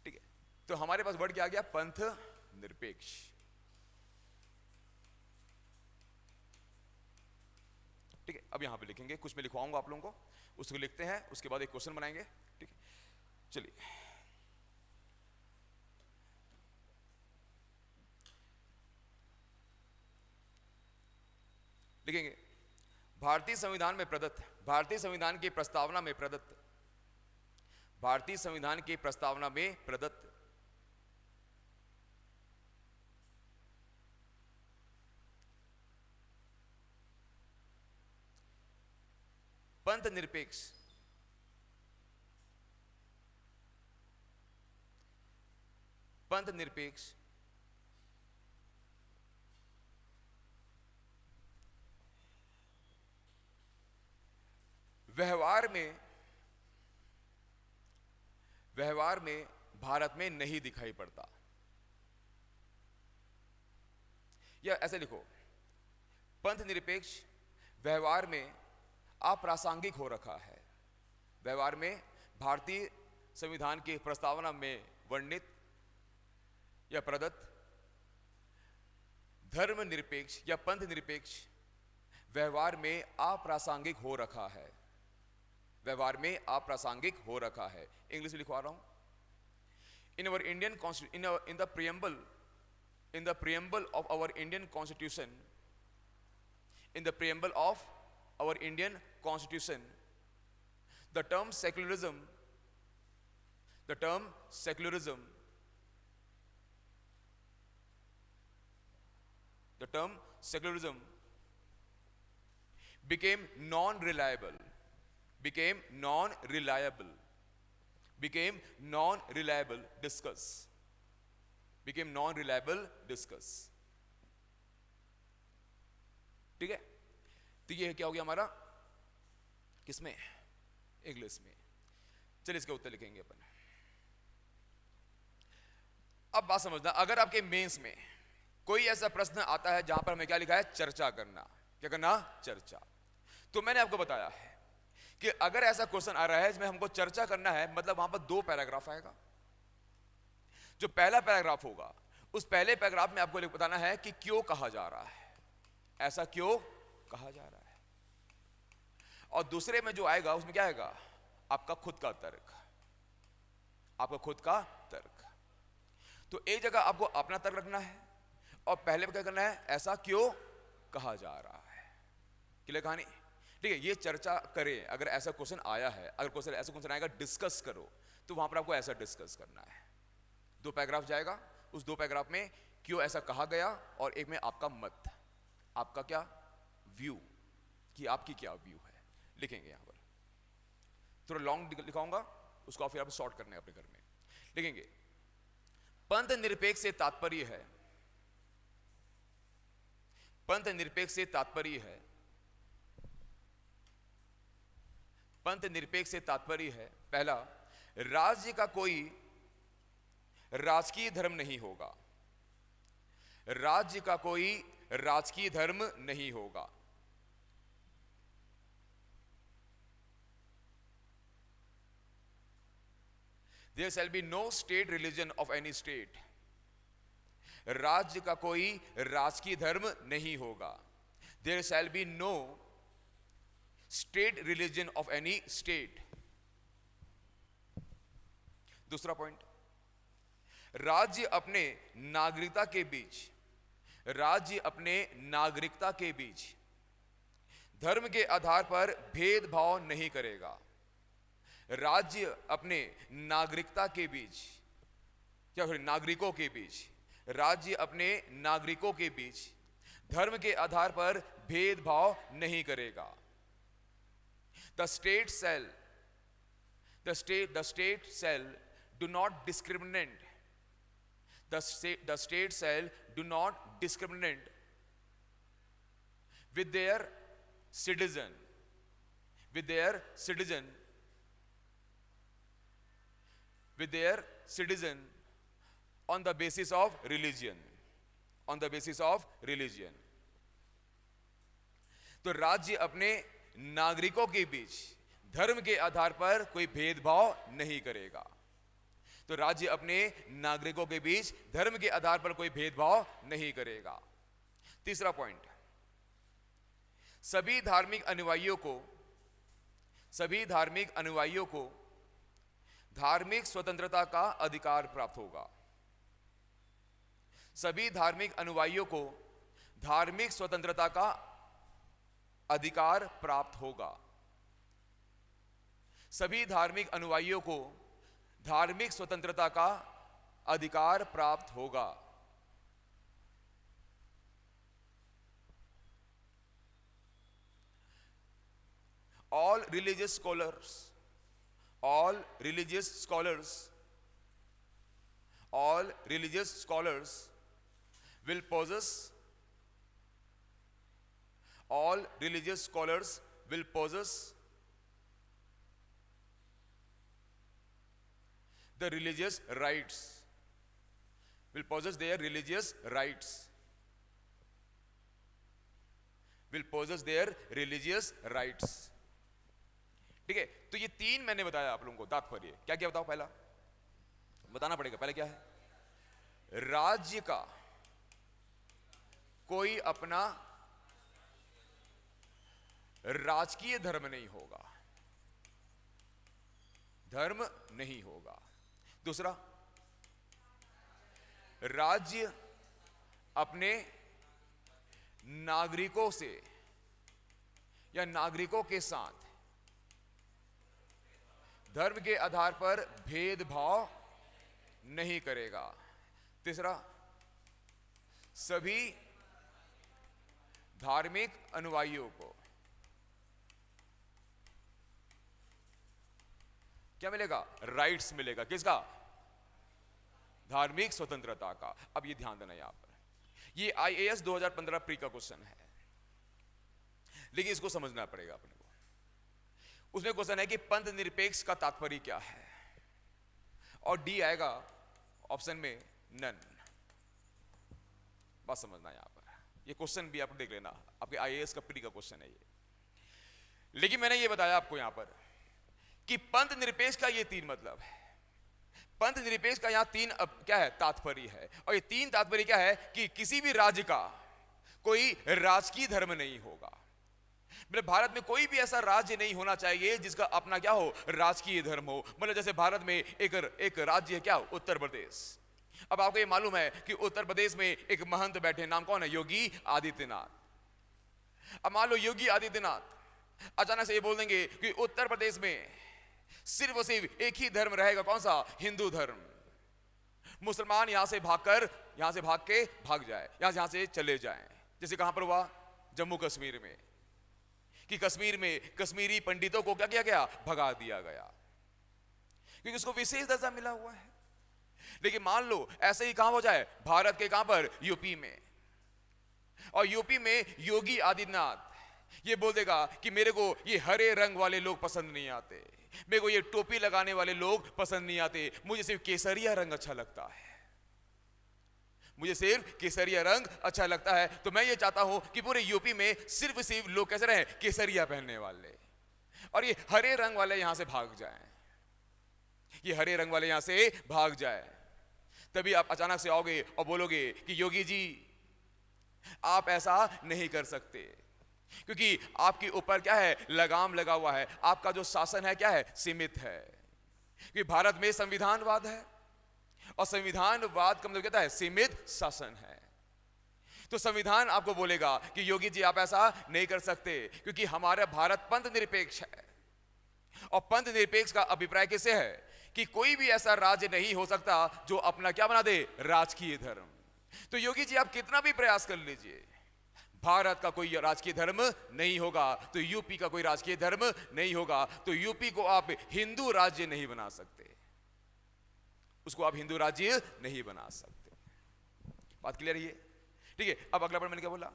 ठीक है, तो हमारे पास वर्ड क्या आ गया? पंथ निरपेक्ष। ठीक है, अब यहां पे लिखेंगे, कुछ मैं लिखवाऊंगा आप लोगों को, उसको लिखते हैं, उसके बाद एक क्वेश्चन बनाएंगे। ठीक है, चलिए लिखेंगे। भारतीय संविधान में प्रदत्त, भारतीय संविधान की प्रस्तावना में प्रदत्त, भारतीय संविधान की प्रस्तावना में प्रदत्त पंथ निरपेक्ष, पंथ निरपेक्ष व्यवहार में भारत में नहीं दिखाई पड़ता। या ऐसे लिखो, पंथ निरपेक्ष व्यवहार में अप्रासंगिक हो रखा है। व्यवहार में भारतीय संविधान की प्रस्तावना में वर्णित या प्रदत्त धर्म निरपेक्ष या पंथ निरपेक्ष व्यवहार में अप्रासंगिक हो रखा है। व्यवहार में अप्रासंगिक हो रखा है। इंग्लिश में लिखवा रहा हूं। In our Indian constitution, in the preamble of our Indian Constitution, in the preamble of our Indian Constitution, the term secularism became non-reliable, discuss। ठीक है, तो ये क्या हो गया हमारा? किसमें? इंग्लिश में। चलिए इसके उत्तर लिखेंगे अपन। अब बात समझना, अगर आपके मेंस में कोई ऐसा प्रश्न आता है जहां पर हमें क्या लिखा है? चर्चा करना। क्या करना? चर्चा। तो मैंने आपको बताया है कि अगर ऐसा क्वेश्चन आ रहा है जिसमें हमको चर्चा करना है, मतलब वहां पर 2 पैराग्राफ आएगा। जो पहला पैराग्राफ होगा, उस पहले पैराग्राफ में आपको बताना है कि क्यों कहा जा रहा है, ऐसा क्यों कहा जा रहा है। और दूसरे में जो आएगा उसमें क्या आएगा? आपका खुद का तर्क, आपका खुद का तर्क। तो एक जगह आपको अपना तर्क रखना है और पहले में क्या करना है? ऐसा क्यों कहा जा रहा है। क्लियर कहानी? ठीक है, ये चर्चा करें। अगर ऐसा क्वेश्चन आया है, अगर ऐसा क्वेश्चन आएगा डिस्कस करो, तो वहां पर आपको ऐसा डिस्कस करना है। 2 पैराग्राफ जाएगा, उस 2 पैराग्राफ में क्यों ऐसा कहा गया और एक में आपका मत, आपका क्या व्यू, कि आपकी क्या व्यू है, लिखेंगे यहां पर। थोड़ा लॉन्ग लिखाऊंगा, उसको फिर आप शॉर्ट करना है अपने घर में। लिखेंगे, पंथ निरपेक्ष से तात्पर्य है, पंथ निरपेक्ष से तात्पर्य है, पंथ निरपेक्ष से तात्पर्य है, पहला, राज्य का कोई राजकीय धर्म नहीं होगा, राज्य का कोई राजकीय धर्म नहीं होगा। There shall be no state religion of any state, राज्य का कोई राजकीय धर्म नहीं होगा। There shall be no state religion of any state। दूसरा पॉइंट, राज्य अपने नागरिकता के बीच, राज्य अपने नागरिकता के बीच धर्म के आधार पर भेदभाव नहीं करेगा। राज्य अपने नागरिकता के बीच, क्या नागरिकों के बीच, राज्य अपने नागरिकों के बीच धर्म के आधार पर भेदभाव नहीं करेगा। The state shall do not discriminate. The state shall do not discriminate with their citizen on the basis of religion. तो राज्य अपने नागरिकों के बीच धर्म के आधार पर कोई भेदभाव नहीं करेगा। तो राज्य अपने नागरिकों के बीच धर्म के आधार पर कोई भेदभाव नहीं करेगा। तीसरा पॉइंट, सभी धार्मिक अनुयायियों को धार्मिक स्वतंत्रता का अधिकार प्राप्त होगा। सभी धार्मिक अनुयायियों को धार्मिक स्वतंत्रता का अधिकार प्राप्त होगा। सभी धार्मिक अनुयायियों को धार्मिक स्वतंत्रता का अधिकार प्राप्त होगा। All religious scholars will possess the religious rights, will possess their religious rights, ठीक है। तो ये तीन मैंने बताया आप लोगों को तात्पर्य। क्या क्या बताओ, पहला बताना पड़ेगा, पहले क्या है? राज्य का कोई अपना राजकीय धर्म नहीं होगा। दूसरा, राज्य अपने नागरिकों से या नागरिकों के साथ धर्म के आधार पर भेदभाव नहीं करेगा। तीसरा, सभी धार्मिक अनुयायियों को क्या मिलेगा? राइट्स मिलेगा। किसका? धार्मिक स्वतंत्रता का। अब ये ध्यान देना, यहां पर ये IAS 2015 प्री का क्वेश्चन है, लेकिन इसको समझना पड़ेगा अपने को। उसमें क्वेश्चन है कि पंथ निरपेक्ष का तात्पर्य क्या है, और डी आएगा ऑप्शन में नन। बात समझना यहां पर, ये क्वेश्चन भी आप देख लेना, आपके IAS का प्री का क्वेश्चन है ये। लेकिन मैंने ये बताया आपको यहां पर कि पंथ निरपेक्ष का ये तीन मतलब है। पंथ निरपेक्ष का यहां तीन क्या है? तात्पर्य है। और ये तीन तात्पर्य क्या है कि किसी भी राज्य का कोई राजकीय धर्म नहीं होगा। मतलब भारत में कोई भी ऐसा राज्य नहीं होना चाहिए जिसका अपना क्या हो? राजकीय धर्म हो। मतलब जैसे भारत में एक राज्य है, क्या? उत्तर प्रदेश। अब आपको ये मालूम है कि उत्तर प्रदेश में एक महंत बैठे, नाम कौन है? योगी आदित्यनाथ। अब मान लो योगी आदित्यनाथ अचानक से ये बोल देंगे कि उत्तर प्रदेश में सिर्फ और सिर्फ एक ही धर्म रहेगा। कौन सा? हिंदू धर्म। मुसलमान यहां से भाग जाए, यहां से चले जाएं। जैसे कहां पर हुआ? जम्मू कश्मीर में, कि कश्मीर में कश्मीरी पंडितों को क्या किया गया? भगा दिया गया, क्योंकि उसको विशेष दर्जा मिला हुआ है। लेकिन मान लो ऐसे ही कहां हो जाए? भारत के कहां पर? यूपी में। और यूपी में योगी आदित्यनाथ ये बोल देगा कि मेरे को ये हरे रंग वाले लोग पसंद नहीं आते, मेरे को ये टोपी लगाने वाले लोग पसंद नहीं आते, मुझे सिर्फ केसरिया रंग अच्छा लगता है, मुझे सिर्फ केसरिया रंग अच्छा लगता है। तो मैं ये चाहता हूं कि पूरे यूपी में सिर्फ लोग कैसे रहे? केसरिया पहनने वाले, और ये हरे रंग वाले यहां से भाग जाएं, ये हरे रंग वाले यहां से भाग जाए। तभी आप अचानक से आओगे और बोलोगे कि योगी जी आप ऐसा नहीं कर सकते, क्योंकि आपके ऊपर क्या है? लगाम लगा हुआ है। आपका जो शासन है क्या है? सीमित है। क्योंकि भारत में संविधानवाद है, और संविधानवाद का मतलब कहता है सीमित शासन है। तो संविधान आपको बोलेगा कि योगी जी आप ऐसा नहीं कर सकते, क्योंकि हमारा भारत पंथ निरपेक्ष है। और पंथ निरपेक्ष का अभिप्राय किसे है कि कोई भी ऐसा राज्य नहीं हो सकता जो अपना क्या बना दे, राजकीय धर्म। तो योगी जी आप कितना भी प्रयास कर लीजिए, भारत का कोई राजकीय धर्म नहीं होगा, तो यूपी का कोई राजकीय धर्म नहीं होगा, तो यूपी को आप हिंदू राज्य नहीं बना सकते, उसको आप हिंदू राज्य नहीं बना सकते। बात क्लियर है? ठीक है। अब अगला पॉइंट मैंने क्या बोला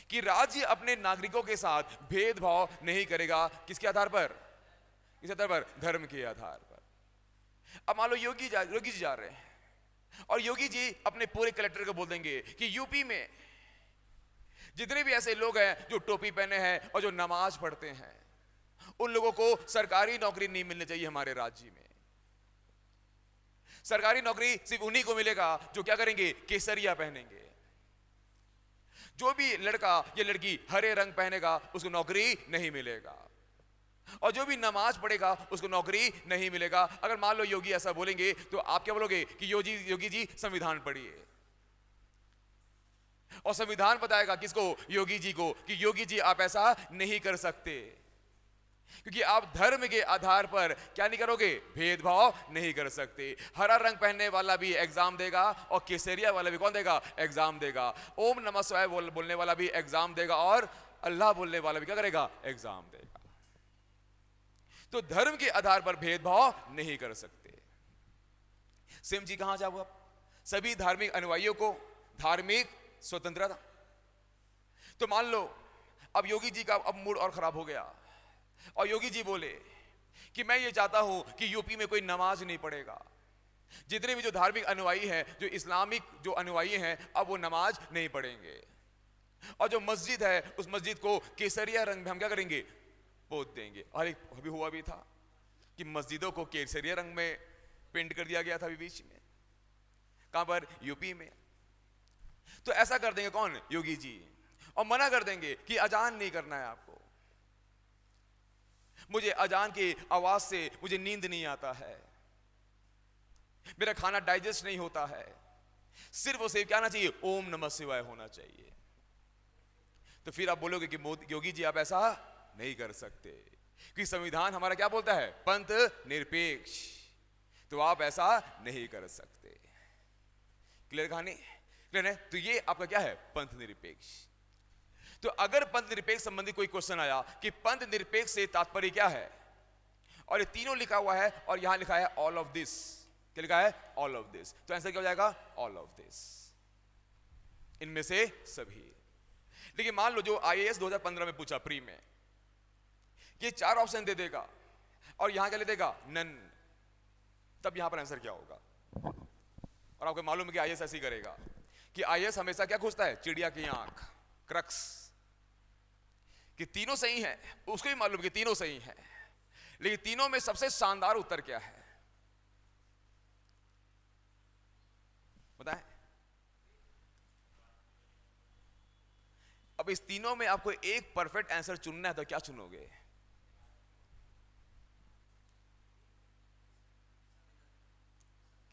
कि राज्य अपने नागरिकों के साथ भेदभाव नहीं करेगा। किसके आधार पर? किस आधार पर? धर्म के आधार पर। अब मान लो योगी जी जा रहे हैं और योगी जी अपने पूरे कलेक्टर को बोल देंगे कि यूपी में जितने भी ऐसे लोग हैं जो टोपी पहने हैं और जो नमाज पढ़ते हैं, उन लोगों को सरकारी नौकरी नहीं मिलनी चाहिए हमारे राज्य में। सरकारी नौकरी सिर्फ उन्हीं को मिलेगा जो क्या करेंगे, केसरिया पहनेंगे। जो भी लड़का या लड़की हरे रंग पहनेगा उसको नौकरी नहीं मिलेगा, और जो भी नमाज पढ़ेगा उसको नौकरी नहीं मिलेगा। अगर मान लो योगी ऐसा बोलेंगे तो आप क्या बोलोगे कि योगी जी संविधान पढ़िए, और संविधान बताएगा किसको? योगी जी को, कि योगी जी आप ऐसा नहीं कर सकते, क्योंकि आप धर्म के आधार पर क्या नहीं करोगे, भेदभाव नहीं कर सकते। हरा रंग पहनने वाला भी एग्जाम देगा और केसरिया वाला भी कौन देगा, एग्जाम देगा। ओम नमः शिवाय बोलने वाला भी एग्जाम देगा और अल्लाह बोलने वाला भी क्या करेगा, एग्जाम देगा। तो धर्म के आधार पर भेदभाव नहीं कर सकते। सेम जी कहां जाओ आप, सभी धार्मिक अनुयायियों को धार्मिक स्वतंत्रता। तो मान लो अब योगी जी का अब मूड और खराब हो गया और योगी जी बोले कि मैं ये चाहता हूं कि यूपी में कोई नमाज नहीं पढ़ेगा, जितने भी जो धार्मिक अनुयायी हैं, जो इस्लामिक जो अनुयायी हैं, अब वो नमाज नहीं पढ़ेंगे, और जो मस्जिद है उस मस्जिद को केसरिया रंग में हम क्या करेंगे, पोत देंगे। और एक अभी हुआ भी था कि मस्जिदों को केसरिया रंग में पेंट कर दिया गया था अभी बीच में। कहां पर? यूपी में। तो ऐसा कर देंगे कौन? योगी जी। और मना कर देंगे कि अजान नहीं करना है आपको, मुझे अजान की आवाज से मुझे नींद नहीं आता है, मेरा खाना डाइजेस्ट नहीं होता है, सिर्फ उसे क्या आना चाहिए, ओम नमः शिवाय होना चाहिए। तो फिर आप बोलोगे कि योगी जी आप ऐसा नहीं कर सकते, क्योंकि संविधान हमारा क्या बोलता है, पंथ निरपेक्ष, तो आप ऐसा नहीं कर सकते। क्लियर कहानी? क्लियर है? तो ये आपका क्या है, पंथ निरपेक्ष। तो अगर पंथ निरपेक्ष संबंधी कोई क्वेश्चन आया कि पंथ निरपेक्ष से तात्पर्य क्या है, और ये तीनों लिखा हुआ है और यहां लिखा है ऑल ऑफ दिस, क्या लिखा है, ऑल ऑफ दिस, तो आंसर क्या हो जाएगा, ऑल ऑफ दिस, इनमें से सभी। लेकिन मान लो जो आईएएस 2015 में पूछा प्री में, ये 4 ऑप्शन दे देगा और यहां क्या ले देगा, नन, तब यहां पर आंसर क्या होगा? और आपको मालूम है कि आईएएस ऐसे ही करेगा कि आईएएस हमेशा क्या खोजता है, चिड़िया की आंख, क्रक्स, कि तीनों सही है, उसको भी मालूम कि तीनों सही है, लेकिन तीनों में सबसे शानदार उत्तर क्या है, बताएं। अब इस तीनों में आपको एक परफेक्ट आंसर चुनना है, तो क्या चुनोगे?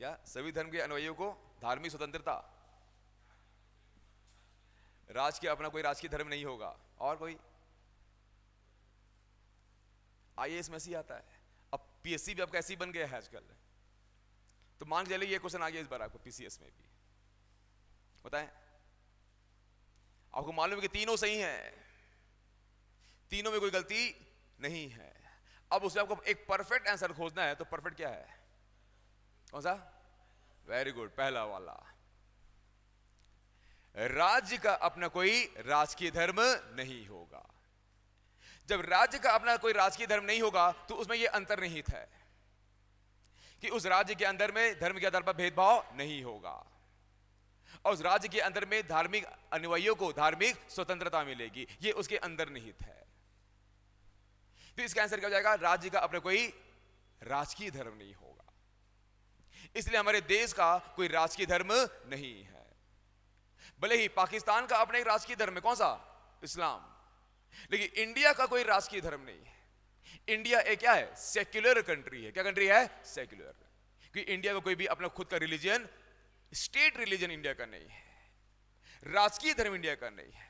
क्या सभी धर्म के अनुयायियों को धार्मिक स्वतंत्रता, राज के अपना कोई राजकीय धर्म नहीं होगा, और कोई? आईएएस में ऐसे ही आता है, अब पीएससी भी आपका ऐसे ही बन गया है आजकल, तो मान के चलिए ये क्वेश्चन आ गया इस बार आपको पीसीएस में भी, बताएं। आपको मालूम है कि तीनों सही हैं, तीनों में कोई गलती नहीं है, अब उसमें आपको एक परफेक्ट आंसर खोजना है, तो परफेक्ट क्या है, कौन सा? वेरी गुड, पहला वाला, राज्य का अपना कोई राजकीय धर्म नहीं होगा। जब राज्य का अपना कोई राजकीय धर्म नहीं होगा तो उसमें यह अंतर्निहित है कि उस राज्य के अंदर में धर्म के आधार पर भेदभाव नहीं होगा, और उस राज्य के अंदर में धार्मिक अनुयायियों को धार्मिक स्वतंत्रता मिलेगी, यह उसके अंदर निहित है। तो इसका आंसर क्या हो जाएगा, राज्य का अपना कोई राजकीय धर्म नहीं होगा। इसलिए हमारे देश का कोई राजकीय धर्म नहीं है। भले ही पाकिस्तान का अपना एक राजकीय धर्म है, कौन सा, इस्लाम, लेकिन इंडिया का कोई राजकीय धर्म नहीं है। इंडिया एक क्या है, सेक्युलर कंट्री है। क्या कंट्री है, सेक्युलर, क्योंकि इंडिया में कोई भी अपना खुद का रिलीजन, स्टेट रिलीजन इंडिया का नहीं है। राजकीय धर्म इंडिया का नहीं है।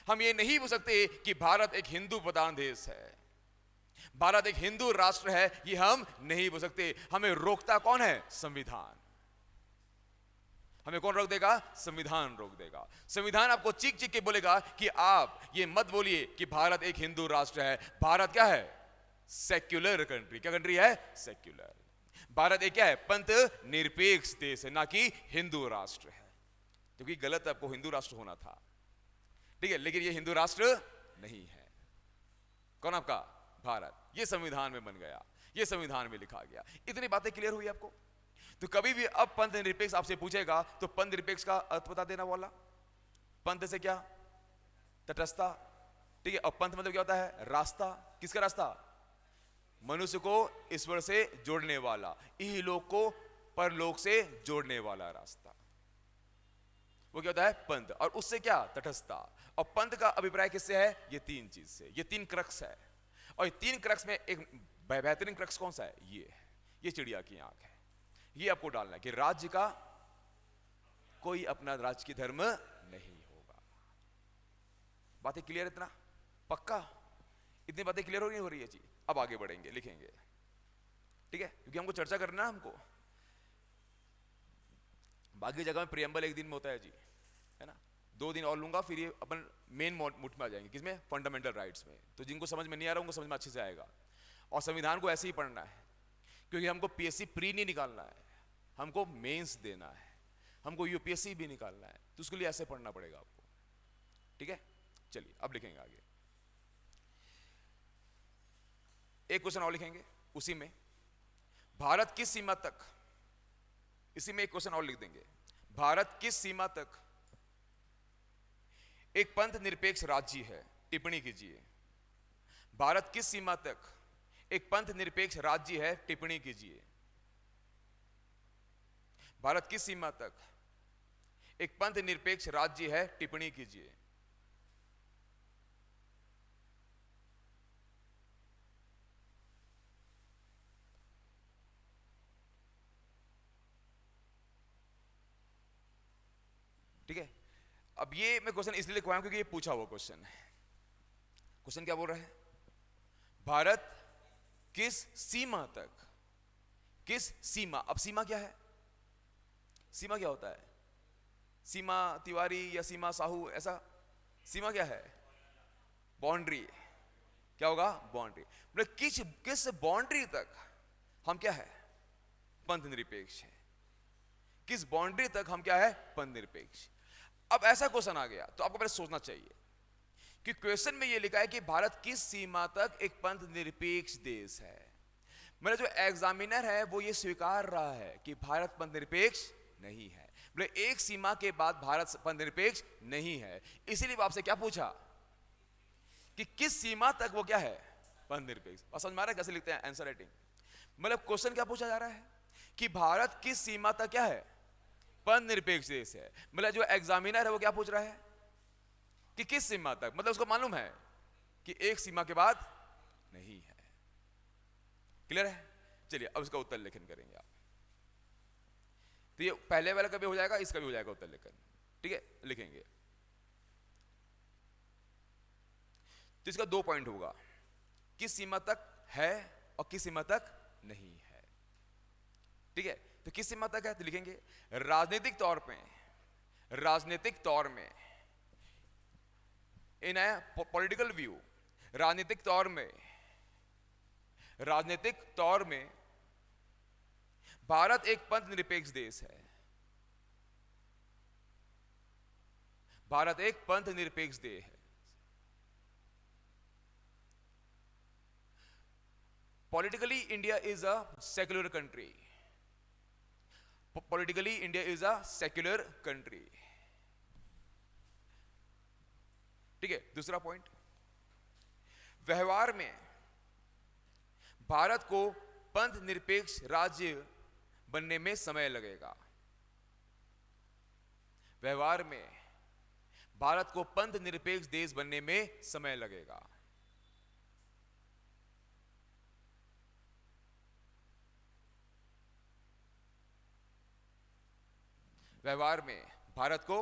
हम ये नहीं बोल सकते कि भारत एक हिंदू प्रधान देश है, भारत एक हिंदू राष्ट्र है, ये हम नहीं बोल सकते। हमें रोकता कौन है? संविधान। हमें कौन रोक देगा? संविधान रोक देगा। संविधान आपको चीख चीख के बोलेगा कि आप ये मत बोलिए कि भारत एक हिंदू राष्ट्र है। भारत क्या है? Secular country. क्या कंट्री है? सेक्युलर। भारत एक क्या है? पंथ निरपेक्ष देश है, ना कि हिंदू राष्ट्र है। क्योंकि गलत आपको हिंदू राष्ट्र होना था, ठीक है, लेकिन ये हिंदू राष्ट्र नहीं है। कौन आपका? भारत। ये संविधान में बन गया, ये संविधान में लिखा गया। इतनी बातें क्लियर हुई आपको? तो कभी भी अब पंथ निरपेक्ष आपसे पूछेगा तो पंथ निरपेक्ष का अर्थ बता देना वाला। पंथ से क्या? तटस्थता, ठीक है। और पंथ मतलब क्या होता है? रास्ता। किसका रास्ता? मनुष्य को ईश्वर से जोड़ने वाला, इहलोक को परलोक से जोड़ने वाला रास्ता, वो क्या होता है? पंथ। और उससे क्या? तटस्थता। और पंथ का अभिप्राय किससे है? ये तीन चीज से, ये तीन क्रक्स है। और ये तीन क्रक्स में एक बेहतरीन क्रक्स कौन सा है? ये चिड़िया की आंख है। ये आपको डालना है कि राज्य का कोई अपना राजकीय धर्म नहीं होगा। बातें क्लियर? इतना पक्का? इतनी बातें क्लियर हो रही है जी। अब आगे बढ़ेंगे, लिखेंगे, ठीक है, क्योंकि हमको चर्चा करना है। हमको बाकी जगह में प्रियम्बल एक दिन में होता है जी, है ना। 2 दिन और लूंगा, फिर ये अपन मेन मुठ में आ जाएंगे। किसमें? फंडामेंटल राइट्स में। तो जिनको समझ में नहीं आ रहा उनको समझ में अच्छे से आएगा। और संविधान को ऐसे ही पढ़ना है, क्योंकि हमको पीएससी प्री नहीं निकालना है, हमको मेंस देना है, हमको यूपीएससी भी निकालना है। तो उसके लिए ऐसे पढ़ना पड़ेगा आपको, ठीक है। चलिए अब लिखेंगे आगे। एक क्वेश्चन और लिखेंगे उसी में, भारत किस सीमा तक, इसी में एक क्वेश्चन और लिख देंगे, भारत किस सीमा तक एक पंथ निरपेक्ष राज्य है? टिप्पणी कीजिए। भारत किस सीमा तक एक पंथ निरपेक्ष राज्य है? टिप्पणी कीजिए। भारत किस सीमा तक एक पंथ निरपेक्ष राज्य है? टिप्पणी कीजिए। ठीक है। अब ये मैं क्वेश्चन इसलिए लिखवाया क्योंकि ये पूछा हुआ क्वेश्चन है। क्वेश्चन क्या बोल रहा है? भारत किस सीमा तक, किस सीमा। अब सीमा क्या है? सीमा क्या होता है? सीमा तिवारी या सीमा साहू, ऐसा? सीमा क्या है? बाउंड्री। क्या होगा? बाउंड्री। मतलब किस बाउंड्री तक हम क्या है? पंथ निरपेक्ष है। किस बाउंड्री तक हम क्या है? पंथ निरपेक्ष। अब ऐसा क्वेश्चन आ गया तो आपको पहले सोचना चाहिए कि क्वेश्चन में ये लिखा है कि भारत किस सीमा तक एक पंथ निरपेक्ष देश है। मेरा जो एग्जामिनर है वो ये स्वीकार रहा है कि भारत पंथ निरपेक्ष नहीं है। बोले एक सीमा के बाद भारत पंथ निरपेक्ष नहीं है, इसीलिए आपसे क्या पूछा कि किस सीमा तक वो क्या है? पंथ निरपेक्ष। और समझ में आ रहा है कैसे लिखते हैं आंसर राइटिंग? मतलब क्वेश्चन क्या पूछा जा रहा है कि भारत किस सीमा तक क्या है? पंथ निरपेक्ष देश है। मतलब जो एग्जामिनर है वो क्या पूछ रहा है कि किस सीमा तक, मतलब उसको मालूम है कि एक सीमा के बाद नहीं है। क्लियर है? चलिए अब इसका उत्तर लेखन करेंगे आप। तो ये पहले वाला का भी हो जाएगा, इसका भी हो जाएगा उत्तर लेखन, ठीक है। लिखेंगे तो इसका 2 पॉइंट होगा, किस सीमा तक है और किस सीमा तक नहीं है, ठीक है। तो किस सीमा तक है तो लिखेंगे राजनीतिक तौर पे, राजनीतिक तौर में, इन पॉलिटिकल व्यू, राजनीतिक तौर में, राजनीतिक तौर में भारत एक पंथ निरपेक्ष देश है। भारत एक पंथ निरपेक्ष देश है। Politically India is a secular country. Politically India is a secular country, ठीक है। दूसरा पॉइंट, व्यवहार में भारत को पंथ निरपेक्ष राज्य बनने में समय लगेगा। व्यवहार में भारत को पंथ निरपेक्ष देश बनने में समय लगेगा। व्यवहार में भारत को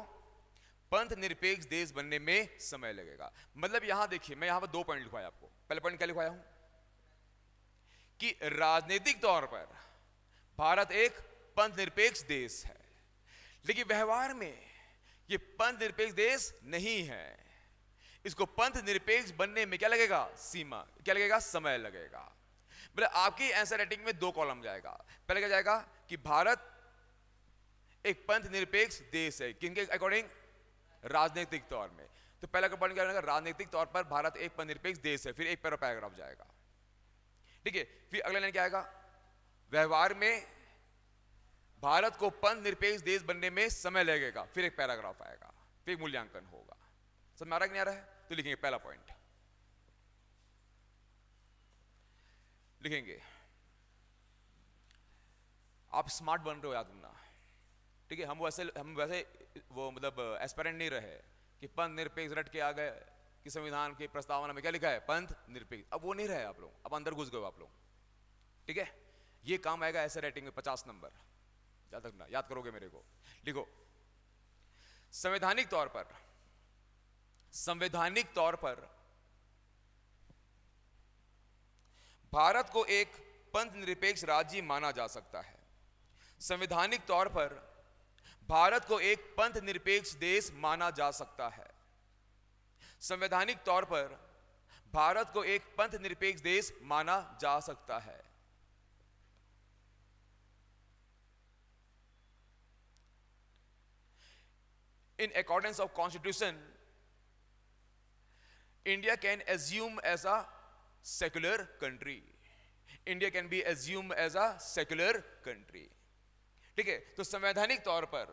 पंथ निरपेक्ष देश बनने में समय लगेगा। मतलब यहां देखिए, मैं यहां पर 2 पॉइंट लिखवाया आपको। पहले पॉइंट क्या लिखवाया हूं कि राजनीतिक तौर पर भारत एक पंथ निरपेक्ष देश है, लेकिन व्यवहार में यह पंथ निरपेक्ष देश नहीं है। इसको पंथ निरपेक्ष बनने में क्या लगेगा? सीमा, क्या लगेगा? समय लगेगा। मतलब आपकी आंसर राइटिंग में 2 कॉलम जाएगा। पहले क्या जाएगा कि भारत एक पंथ निरपेक्ष देश है, किनके अकॉर्डिंग? राजनीतिक तौर में। तो पहला पॉइंट क्या रहेगा? राजनीतिक तौर पर भारत एक पंथ निरपेक्ष देश है, फिर एक पैराग्राफ जाएगा। ठीक है, फिर अगला लाइन क्या आएगा? व्यवहार में भारत को पंथ निरपेक्ष देश बनने में समय लगेगा, फिर एक पैराग्राफ आएगा, फिर मूल्यांकन होगा। समझ में आ रहा है कि नहीं आ रहा है? तो लिखेंगे पहला पॉइंट, लिखेंगे आप स्मार्ट बन रहे हो, याद रखना। ठीक है, हम वैसे वो मतलब एस्पिरेंट नहीं रहे कि पंथ निरपेक्ष रट के आ गए कि संविधान की प्रस्तावना में क्या लिखा है? पंथ निरपेक्ष। अब वो नहीं रहे आप लोग, अब अंदर घुस गए आप लोग। ठीक है, ये काम आएगा ऐसे राइटिंग में 50 नंबर, याद रखना, याद करोगे मेरे को। लिखो, संवैधानिक तौर पर भारत को एक पंथ निरपेक्ष राज्य माना जा सकता है। संवैधानिक तौर पर भारत को एक पंथ निरपेक्ष देश माना जा सकता है। संवैधानिक तौर पर भारत को एक पंथ निरपेक्ष देश माना जा सकता है। In accordance of Constitution, India can assume as a secular country. India can be assumed as a secular country. ठीक है, तो संवैधानिक तौर पर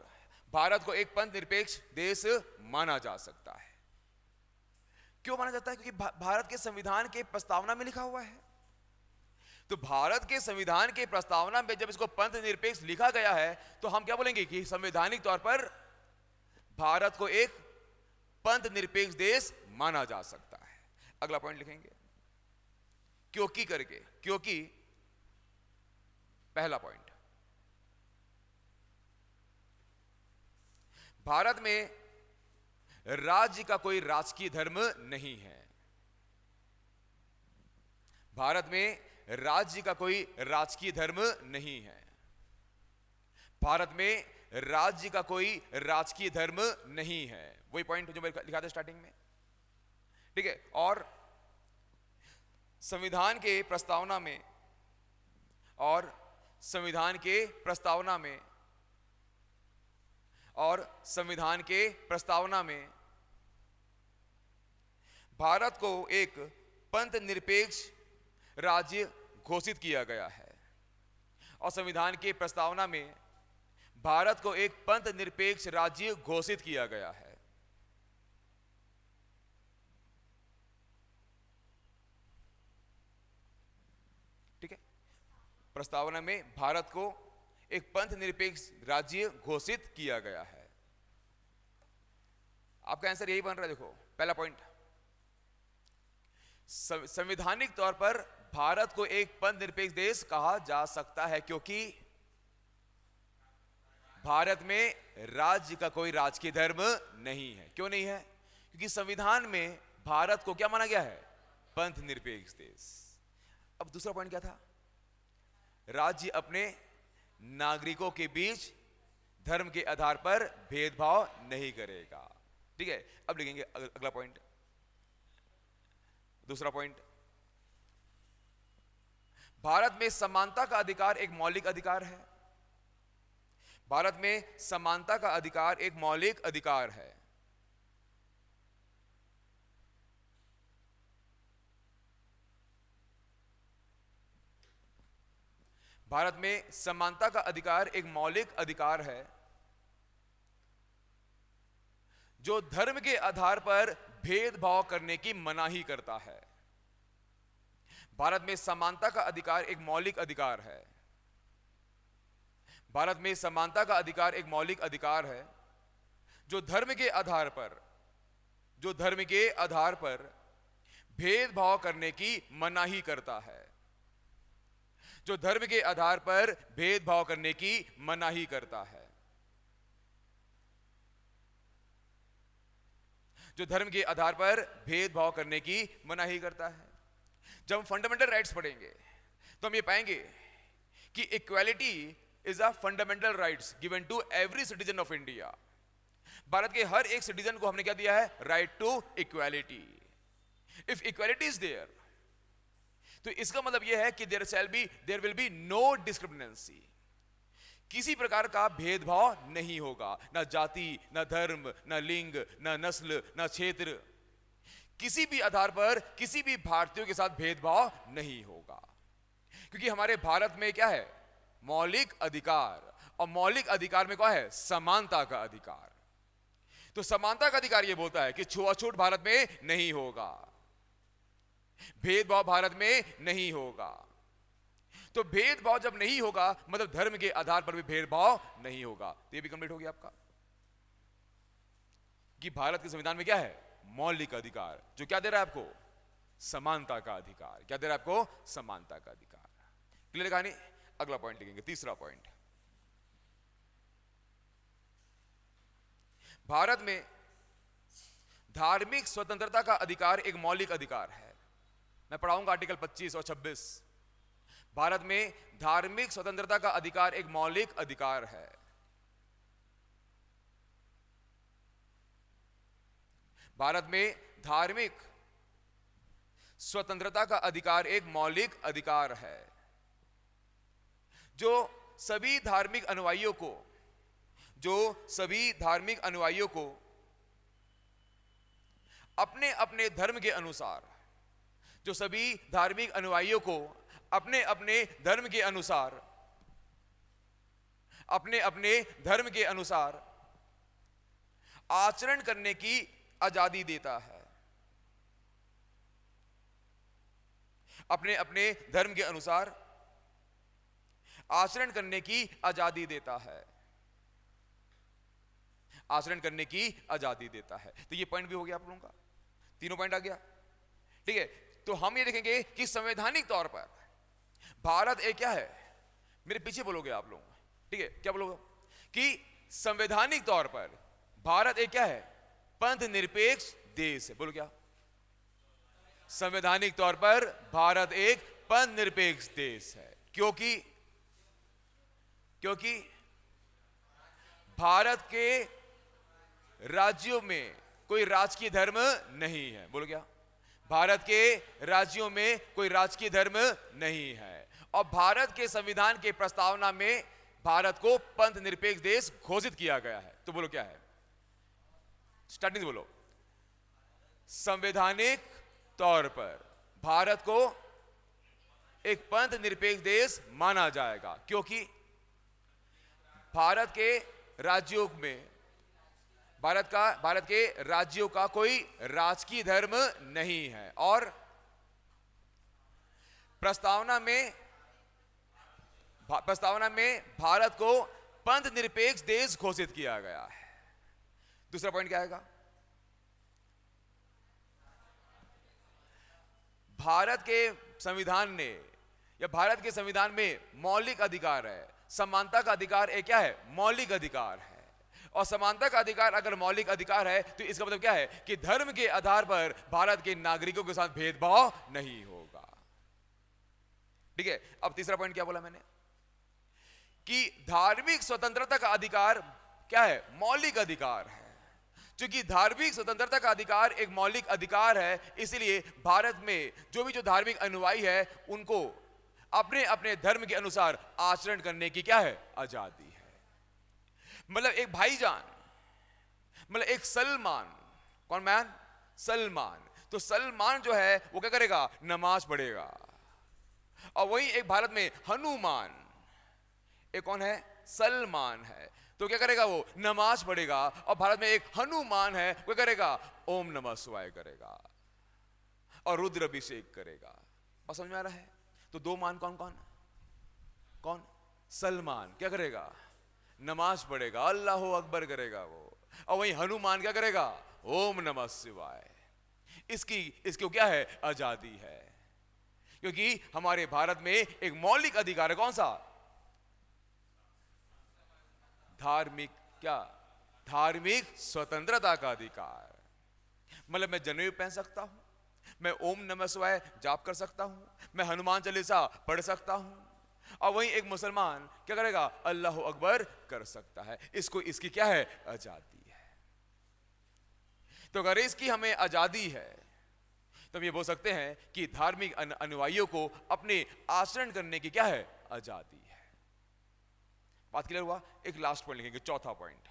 भारत को एक पंथ निरपेक्ष देश माना जा सकता है। क्यों माना जाता है? क्योंकि भारत के संविधान के प्रस्तावना में लिखा हुआ है। तो भारत के संविधान के प्रस्तावना में जब इसको पंथ निरपेक्ष लिखा गया है, तो हम क्या बोलेंगे कि संवैधानिक तौर पर भारत को एक पंथ निरपेक्ष देश माना जा सकता है। अगला पॉइंट लिखेंगे क्योंकि करके, क्योंकि पहला पॉइंट, भारत में राज्य का कोई राजकीय धर्म नहीं है। भारत में राज्य का कोई राजकीय धर्म नहीं है। भारत में राज्य का कोई राजकीय धर्म नहीं है। वही पॉइंट जो मैं लिखा था स्टार्टिंग में। ठीक है, और संविधान के प्रस्तावना में भारत को एक पंथ निरपेक्ष राज्य घोषित किया गया है। और संविधान की प्रस्तावना में भारत को एक पंथ निरपेक्ष राज्य घोषित किया गया है। ठीक है, प्रस्तावना में भारत को एक पंथ निरपेक्ष राज्य घोषित किया गया है। आपका आंसर यही बन रहा है। देखो पहला पॉइंट, संवैधानिक तौर पर भारत को एक पंथ निरपेक्ष देश कहा जा सकता है क्योंकि भारत में राज्य का कोई राजकीय धर्म नहीं है। क्यों नहीं है? क्योंकि संविधान में भारत को क्या माना गया है? पंथ निरपेक्ष देश। अब दूसरा पॉइंट क्या था? राज्य अपने नागरिकों के बीच धर्म के आधार पर भेदभाव नहीं करेगा। ठीक है, अब लिखेंगे अगला पॉइंट, दूसरा पॉइंट, भारत में समानता का अधिकार एक मौलिक अधिकार है। भारत में समानता का अधिकार एक मौलिक अधिकार है। भारत में समानता का अधिकार एक मौलिक अधिकार है जो धर्म के आधार पर भेदभाव करने की मनाही करता है। भारत में समानता का अधिकार एक मौलिक अधिकार है। भारत में समानता का अधिकार एक मौलिक अधिकार है जो धर्म के आधार पर भेदभाव करने की मनाही करता है। जो धर्म के आधार पर भेदभाव करने की मनाही करता है। जो धर्म के आधार पर भेदभाव करने की मनाही करता है। जब हम फंडामेंटल राइट्स पढ़ेंगे तो हम ये पाएंगे कि equality is a fundamental rights given to every citizen of India. भारत के हर एक सिटीजन को हमने क्या दिया है? Right to equality. If equality is there, तो इसका मतलब यह है कि there will be no discriminancy. किसी प्रकार का भेदभाव नहीं होगा, ना जाति, ना धर्म, ना लिंग, ना नस्ल, ना क्षेत्र। किसी भी आधार पर किसी भी भारतीयों के साथ भेदभाव नहीं होगा, क्योंकि हमारे भारत में क्या है? मौलिक अधिकार। और मौलिक अधिकार में क्या है? समानता का अधिकार। तो समानता का अधिकार यह बोलता है कि छुआछूत भारत में नहीं होगा, भेदभाव भारत में नहीं होगा। तो भेदभाव जब नहीं होगा मतलब धर्म के आधार पर भी भेदभाव नहीं होगा। तो ये भी कंप्लीट हो गया आपका कि भारत के संविधान में क्या है? मौलिक अधिकार, जो क्या दे रहा है आपको? समानता का अधिकार। क्या दे रहा है आपको? समानता का अधिकार। क्लियर कहानी? अगला पॉइंट लिखेंगे, तीसरा पॉइंट। भारत में धार्मिक स्वतंत्रता का अधिकार एक मौलिक अधिकार है। मैं पढ़ाऊंगा आर्टिकल 25 और 26। भारत में धार्मिक स्वतंत्रता का अधिकार एक मौलिक अधिकार है। भारत में धार्मिक स्वतंत्रता का अधिकार एक मौलिक अधिकार है, जो सभी धार्मिक अनुयायियों को अपने अपने धर्म के अनुसार, जो सभी धार्मिक अनुयायियों को अपने अपने धर्म के अनुसार, अपने अपने धर्म के अनुसार आचरण करने की आजादी देता है। अपने अपने धर्म के अनुसार आचरण करने की आजादी देता है। आचरण करने की आजादी देता है। तो ये पॉइंट भी हो गया आप लोगों का, तीनों पॉइंट आ गया। ठीक है, तो हम ये देखेंगे कि संवैधानिक तौर पर भारत एक क्या है? मेरे पीछे बोलोगे आप लोग, ठीक है? क्या बोलोगे? कि संवैधानिक तौर पर भारत एक क्या है? पंथ निरपेक्ष देश है। बोलो क्या? संवैधानिक तौर पर भारत एक पंथ निरपेक्ष देश है। क्योंकि भारत के राज्यों में कोई राजकीय धर्म नहीं है। बोलो क्या? भारत के राज्यों में कोई राजकीय धर्म नहीं है। और भारत के संविधान के प्रस्तावना में भारत को पंथ निरपेक्ष देश घोषित किया गया है। तो बोलो क्या है? स्टार्टिंग बोलो। संवैधानिक तौर पर भारत को एक पंथ निरपेक्ष देश माना जाएगा, क्योंकि भारत के राज्यों में भारत के राज्यों का कोई राजकीय धर्म नहीं है। और प्रस्तावना में भारत को पंथ निरपेक्ष देश घोषित किया गया है। दूसरा पॉइंट क्या आएगा? भारत के संविधान ने या भारत के संविधान में मौलिक अधिकार है। समानता का अधिकार एक क्या है? मौलिक अधिकार है। और समानता का अधिकार अगर मौलिक अधिकार है तो इसका मतलब क्या है? कि धर्म के आधार पर भारत के नागरिकों के साथ भेदभाव नहीं होगा। ठीक है, अब तीसरा पॉइंट क्या बोला मैंने? कि धार्मिक स्वतंत्रता का अधिकार क्या है? मौलिक अधिकार है। क्योंकि धार्मिक स्वतंत्रता का अधिकार एक मौलिक अधिकार है, इसलिए भारत में जो धार्मिक अनुयायी है उनको अपने अपने धर्म के अनुसार आचरण करने की क्या है? आजादी है। मतलब एक भाईजान, मतलब एक सलमान, कौन मैन? सलमान। तो सलमान जो है वो क्या करेगा? नमाज पढ़ेगा। और वही एक भारत में हनुमान, एक कौन है? सलमान है। तो क्या करेगा? वो नमाज पढ़ेगा। और भारत में एक हनुमान है, वो करेगा ओम नमः शिवाय करेगा और रुद्र अभिषेक करेगा। और समझ में आ रहा है? तो दो मान कौन कौन? कौन? सलमान क्या करेगा? नमाज पढ़ेगा, अल्लाह अकबर करेगा वो। और वही हनुमान क्या करेगा? ओम नमः शिवाय। इसकी क्या है? आजादी है। क्योंकि हमारे भारत में एक मौलिक अधिकार है, कौन सा? धार्मिक स्वतंत्रता का अधिकार। मतलब मैं जनेऊ पहन सकता हूं, मैं ओम नमः शिवाय जाप कर सकता हूं, मैं हनुमान चालीसा पढ़ सकता हूं, और वहीं एक मुसलमान क्या करेगा, अल्लाह अकबर कर सकता है। इसको इसकी क्या है, आजादी है। तो अगर इसकी हमें आजादी है तो हम ये बोल सकते हैं कि धार्मिक अनुयायियों को अपने आचरण करने की क्या है, आजादी है। बात क्लियर हुआ? एक लास्ट पॉइंट लिखेंगे, चौथा पॉइंट।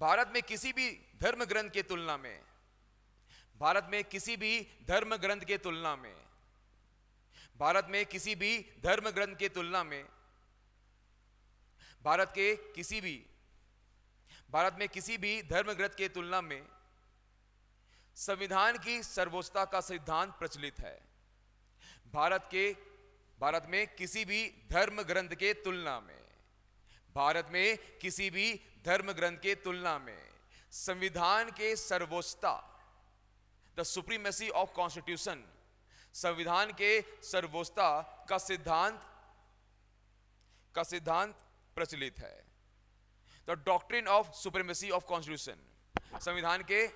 भारत में किसी भी धर्म ग्रंथ के तुलना में, भारत में किसी भी धर्म ग्रंथ के तुलना में, भारत में किसी भी धर्म ग्रंथ के तुलना में, भारत में किसी भी धर्म ग्रंथ के तुलना में संविधान की सर्वोच्चता का सिद्धांत प्रचलित है। भारत में किसी भी धर्म ग्रंथ के तुलना में, भारत में किसी भी धर्म ग्रंथ के तुलना में संविधान के सर्वोच्चता, द सुप्रीमेसी ऑफ कॉन्स्टिट्यूशन, संविधान के सर्वोच्चता का सिद्धांत प्रचलित है। The doctrine of supremacy of constitution, संविधान के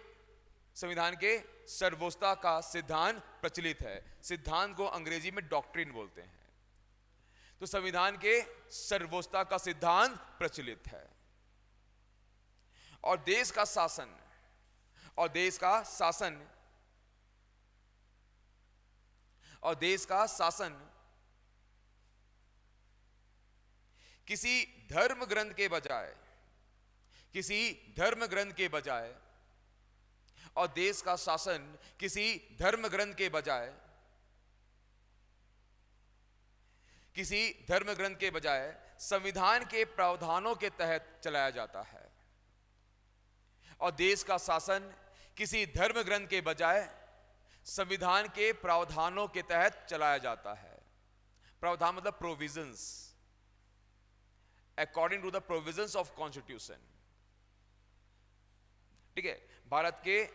सर्वोच्चता का सिद्धांत प्रचलित है। सिद्धांत को अंग्रेजी में डॉक्ट्रिन बोलते हैं। तो संविधान के सर्वोच्चता का सिद्धांत प्रचलित है, और देश का शासन किसी धर्म ग्रंथ के बजाय, और देश का शासन किसी धर्म ग्रंथ के बजाय संविधान के प्रावधानों के तहत चलाया जाता है। और देश का शासन किसी धर्म ग्रंथ के बजाय संविधान के प्रावधानों के तहत चलाया जाता है। प्रावधान मतलब provisions, according to the provisions of constitution. ठीक है, भारत के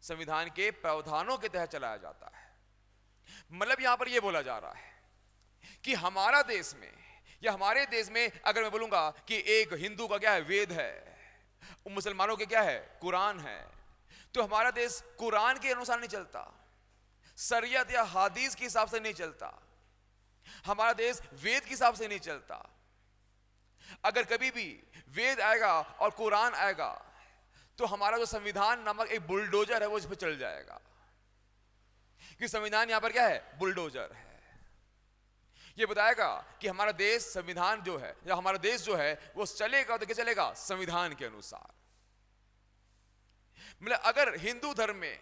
संविधान के प्रावधानों के तहत चलाया जाता है। मतलब यहां पर यह बोला जा रहा है कि हमारा देश में, या हमारे देश में अगर मैं बोलूंगा कि एक हिंदू का क्या है, वेद है, मुसलमानों के क्या है, कुरान है, तो हमारा देश कुरान के अनुसार नहीं चलता, शरीयत या हदीस के हिसाब से नहीं चलता, हमारा देश वेद के हिसाब से नहीं चलता। अगर कभी भी वेद आएगा और कुरान आएगा तो हमारा जो संविधान नामक एक बुलडोजर है वो इस पर चल जाएगा, कि संविधान यहां पर क्या है, बुलडोजर है। ये बताएगा कि हमारा देश संविधान जो है, या हमारा देश जो है वो चलेगा तो क्या चलेगा, संविधान के अनुसार। मतलब अगर हिंदू धर्म में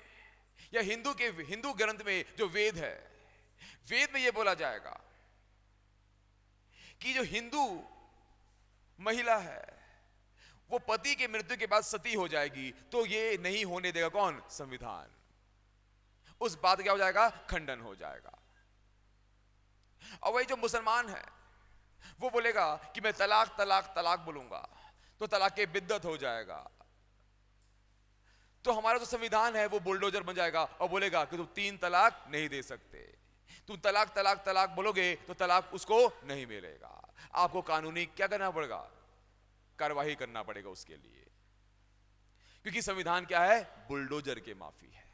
या हिंदू ग्रंथ में जो वेद है, वेद में यह बोला जाएगा कि जो हिंदू महिला है वो पति के मृत्यु के बाद सती हो जाएगी, तो ये नहीं होने देगा कौन, संविधान। उस बात क्या हो जाएगा, खंडन हो जाएगा। और वही जो मुसलमान है वो बोलेगा कि मैं तलाक तलाक तलाक बोलूंगा तो तलाक के बिद्दत हो जाएगा, तो हमारा जो संविधान है वो बुलडोजर बन जाएगा और बोलेगा कि तुम 3 तलाक नहीं दे सकते, तुम तलाक तलाक तलाक बोलोगे तो तलाक उसको नहीं मिलेगा। आपको कानूनी क्या करना पड़ेगा, कार्रवाई करना पड़ेगा उसके लिए, क्योंकि संविधान क्या है, बुलडोजर के माफी है।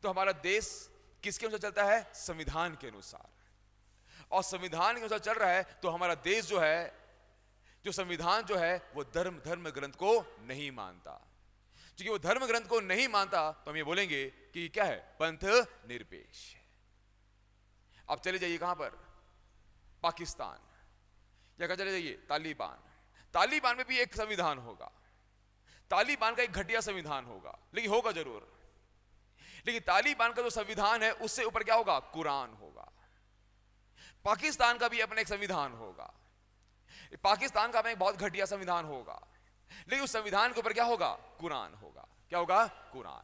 तो हमारा देश किसके अनुसार चलता है, संविधान के अनुसार, और संविधान के अनुसार चल रहा है। तो हमारा देश जो है, जो संविधान जो है वो धर्म ग्रंथ को नहीं मानता। क्योंकि वो धर्म ग्रंथ को नहीं मानता तो हम ये बोलेंगे कि क्या है, पंथ निरपेक्ष। अब चले जाइए कहां पर, पाकिस्तान, या कहां चले जाइए, तालिबान में भी एक संविधान होगा। तालिबान का एक घटिया संविधान होगा, लेकिन होगा जरूर। लेकिन तालिबान का जो संविधान है उससे ऊपर क्या होगा, कुरान होगा। पाकिस्तान का भी अपना एक संविधान होगा, पाकिस्तान का अपना एक बहुत घटिया संविधान होगा, लेकिन उस संविधान के ऊपर क्या होगा, कुरान होगा। क्या होगा, कुरान।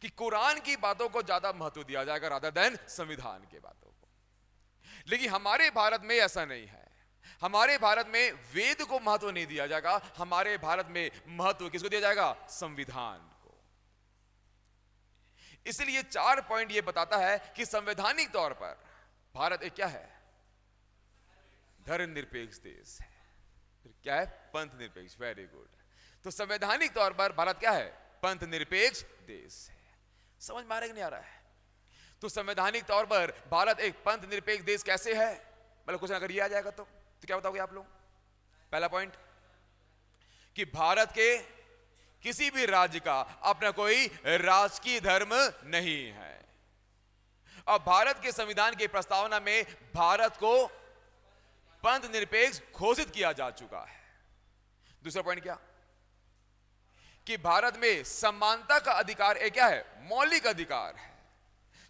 कि कुरान की बातों को ज्यादा महत्व दिया जाएगा रादर देन संविधान के बातों को। लेकिन हमारे भारत में ऐसा नहीं है। हमारे भारत में वेद को महत्व नहीं दिया जाएगा, हमारे भारत में महत्व किसको दिया जाएगा, संविधान को। इसलिए 4 पॉइंट ये बताता है कि संवैधानिक तौर पर भारत एक क्या है, धर्मनिरपेक्ष देश है। क्या है? पंथ निरपेक्ष। Very good. तो संवैधानिक तौर पर भारत क्या है? पंथ निरपेक्ष देश है। समझ में आ रहा है कि नहीं आ रहा है? तो संवैधानिक तौर पर भारत एक पंथ निरपेक्ष देश कैसे है? मतलब कुछ अगर ये आ जाएगा तो क्या बताओगे आप लोग? पहला पॉइंट कि भारत के किसी भी राज्य का अपना कोई राजकीय धर्म नहीं है, और भारत के संविधान की प्रस्तावना में भारत को पंथ निरपेक्ष घोषित किया जा चुका है। दूसरा पॉइंट क्या? कि भारत में समानता का अधिकार एक क्या है? मौलिक अधिकार है।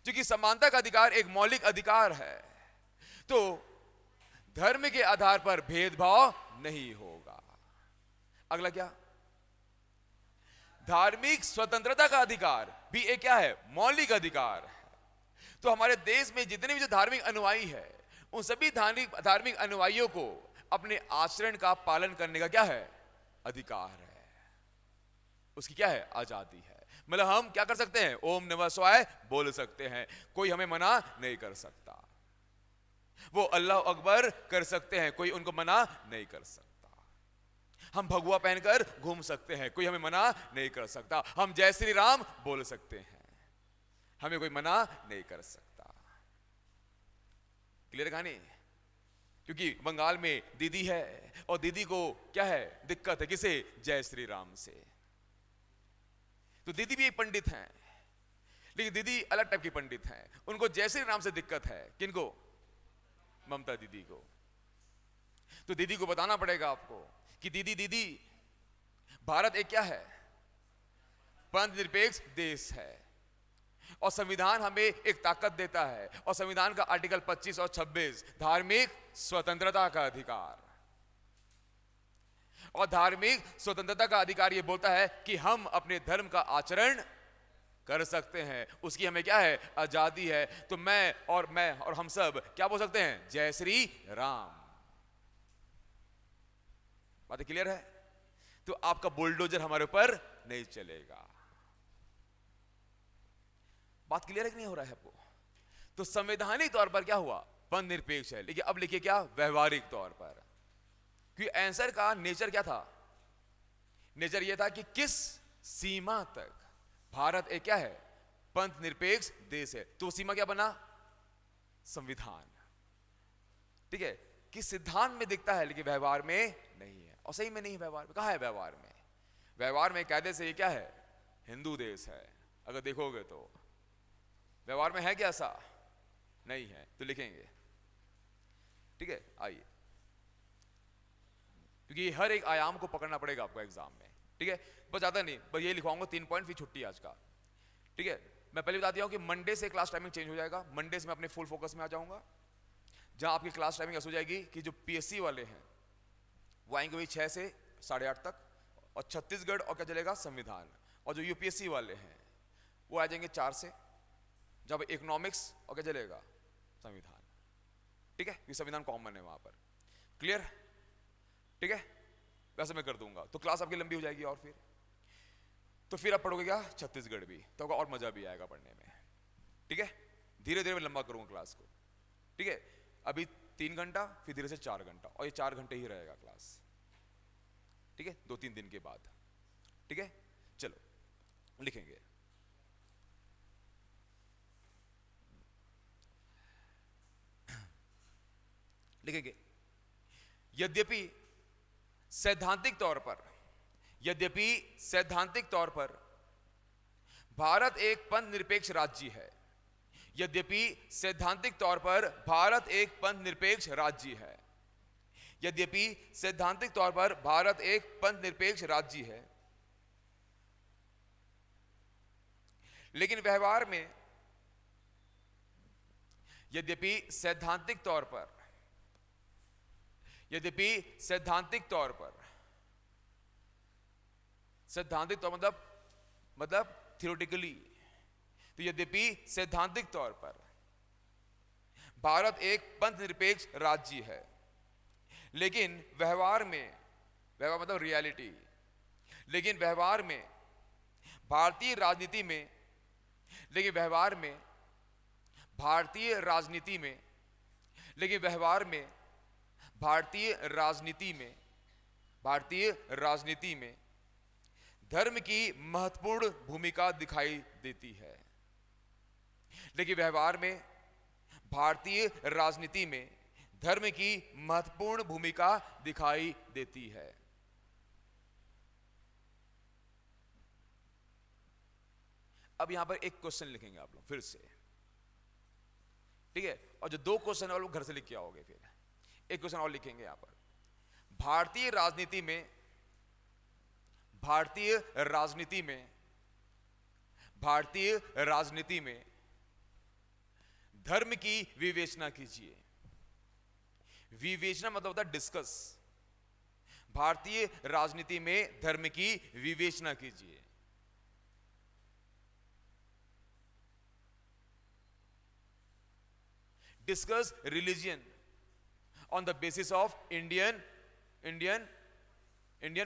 क्योंकि समानता का अधिकार एक मौलिक अधिकार है, तो धर्म के आधार पर भेदभाव नहीं होगा। अगला क्या? धार्मिक स्वतंत्रता का अधिकार भी एक क्या है? मौलिक अधिकार है। तो हमारे देश में जितने भी जो धार्मिक अनुयायी है, उन सभी धार्मिक अनुयायियों को अपने आचरण का पालन करने का क्या है? अधिकार है। उसकी क्या है? आजादी है। मतलब हम क्या कर सकते हैं? ओम नमः शिवाय बोल सकते हैं, कोई हमें मना नहीं कर सकता। वो अल्लाह अकबर कर सकते हैं, कोई उनको मना नहीं कर सकता। हम भगवा पहनकर घूम सकते हैं, कोई हमें मना नहीं कर सकता। हम जय श्री राम बोल सकते हैं, हमें कोई मना नहीं कर सकता। क्लियर कहानी? क्योंकि बंगाल में दीदी है, और दीदी को क्या है? दिक्कत है किसे? जय श्री राम से। तो दीदी भी एक पंडित हैं, लेकिन दीदी अलग टाइप की पंडित हैं। उनको जय श्री राम से दिक्कत है। किनको? ममता दीदी को। तो दीदी को बताना पड़ेगा आपको कि दीदी दीदी भारत एक क्या है? पंथ निरपेक्ष देश है, और संविधान हमें एक ताकत देता है, और संविधान का आर्टिकल 25 और 26 धार्मिक स्वतंत्रता का अधिकार, और धार्मिक स्वतंत्रता का अधिकार यह बोलता है कि हम अपने धर्म का आचरण कर सकते हैं, उसकी हमें क्या है? आजादी है। तो मैं और हम सब क्या बोल सकते हैं? जय श्री राम। बात क्लियर है? तो आपका बुलडोजर हमारे ऊपर नहीं चलेगा। बात क्लियर है कि नहीं हो रहा है आपको? तो संवैधानिक तौर पर क्या हुआ? पंथ निरपेक्ष है। लेकिन अब लिखिए क्या? व्यवहारिक तौर पर। क्योंकि आंसर का नेचर क्या था? नेचर यह था कि किस सीमा तक भारत एक क्या है? पंथ निरपेक्ष देश है। तो सीमा क्या बना? संविधान। ठीक है? कि सिद्धांत में दिखता है, लेकिन व्यवहार में नहीं है। और सही में नहीं है। व्यवहार में कहां है? व्यवहार में, व्यवहार में कायदे से ये क्या है? हिंदू देश है। अगर देखोगे तो व्यवहार में है क्या? ऐसा नहीं है। तो लिखेंगे। ठीक है? आइए, क्योंकि हर एक आयाम को पकड़ना पड़ेगा आपको एग्जाम में। ठीक है? बस ज्यादा नहीं, बस ये लिखवाऊंगा 3 पॉइंट, फिर छुट्टी आज का। ठीक है? मैं पहले बता दिया हूं कि मंडे से क्लास टाइमिंग चेंज हो जाएगा। मंडे से मैं अपने फुल फोकस में आ जाऊंगा, जहां आपकी क्लास टाइमिंग ऐसी हो जाएगी कि जो पीएससी वाले हैं वो आएंगे वही 6 से 8:30 तक, और छत्तीसगढ़ और क्या चलेगा? संविधान। और जो यूपीएससी वाले हैं वो आ जाएंगे 4 से, जब इकोनॉमिक्स और क्या चलेगा? संविधान। ठीक है? ये संविधान कॉमन है वहां पर। क्लियर? ठीक है? वैसे मैं कर दूंगा तो क्लास आपकी लंबी हो जाएगी, और फिर आप पढ़ोगे क्या? छत्तीसगढ़ भी, तो और मजा भी आएगा पढ़ने में। ठीक है? धीरे धीरे मैं लंबा करूंगा क्लास को। ठीक है? अभी 3 घंटा, फिर धीरे से 4 घंटा, और ये 4 घंटे ही रहेगा क्लास। ठीक है? 2-3 दिन के बाद। ठीक है? चलो लिखेंगे। लिखेंगे, यद्यपि सैद्धांतिक तौर पर भारत एक पंथ निरपेक्ष राज्य है। यद्यपि सैद्धांतिक तौर पर भारत एक पंथ निरपेक्ष राज्य है। यद्यपि सैद्धांतिक तौर पर भारत एक पंथ निरपेक्ष राज्य है, लेकिन व्यवहार में यद्यपि सैद्धांतिक तौर पर मतलब थियोरेटिकली, तो यद्यपि सैद्धांतिक तौर पर भारत एक पंथ निरपेक्ष राज्य है, लेकिन व्यवहार मतलब रियलिटी, लेकिन व्यवहार में भारतीय राजनीति में लेकिन व्यवहार में भारतीय राजनीति में भारतीय राजनीति में धर्म की महत्वपूर्ण भूमिका दिखाई देती है, लेकिन व्यवहार में भारतीय राजनीति में धर्म की महत्वपूर्ण भूमिका दिखाई देती है। अब यहां पर एक क्वेश्चन लिखेंगे आप लोग फिर से, ठीक है, और जो दो क्वेश्चन है वो लोग घर से लिख के आओगे, फिर एक क्वेश्चन और लिखेंगे यहां पर। भारतीय राजनीति में भारतीय राजनीति में भारतीय राजनीति में धर्म की विवेचना कीजिए। विवेचना मतलब होता है डिस्कस। भारतीय राजनीति में धर्म की विवेचना कीजिए। Discuss religion on the basis of Indian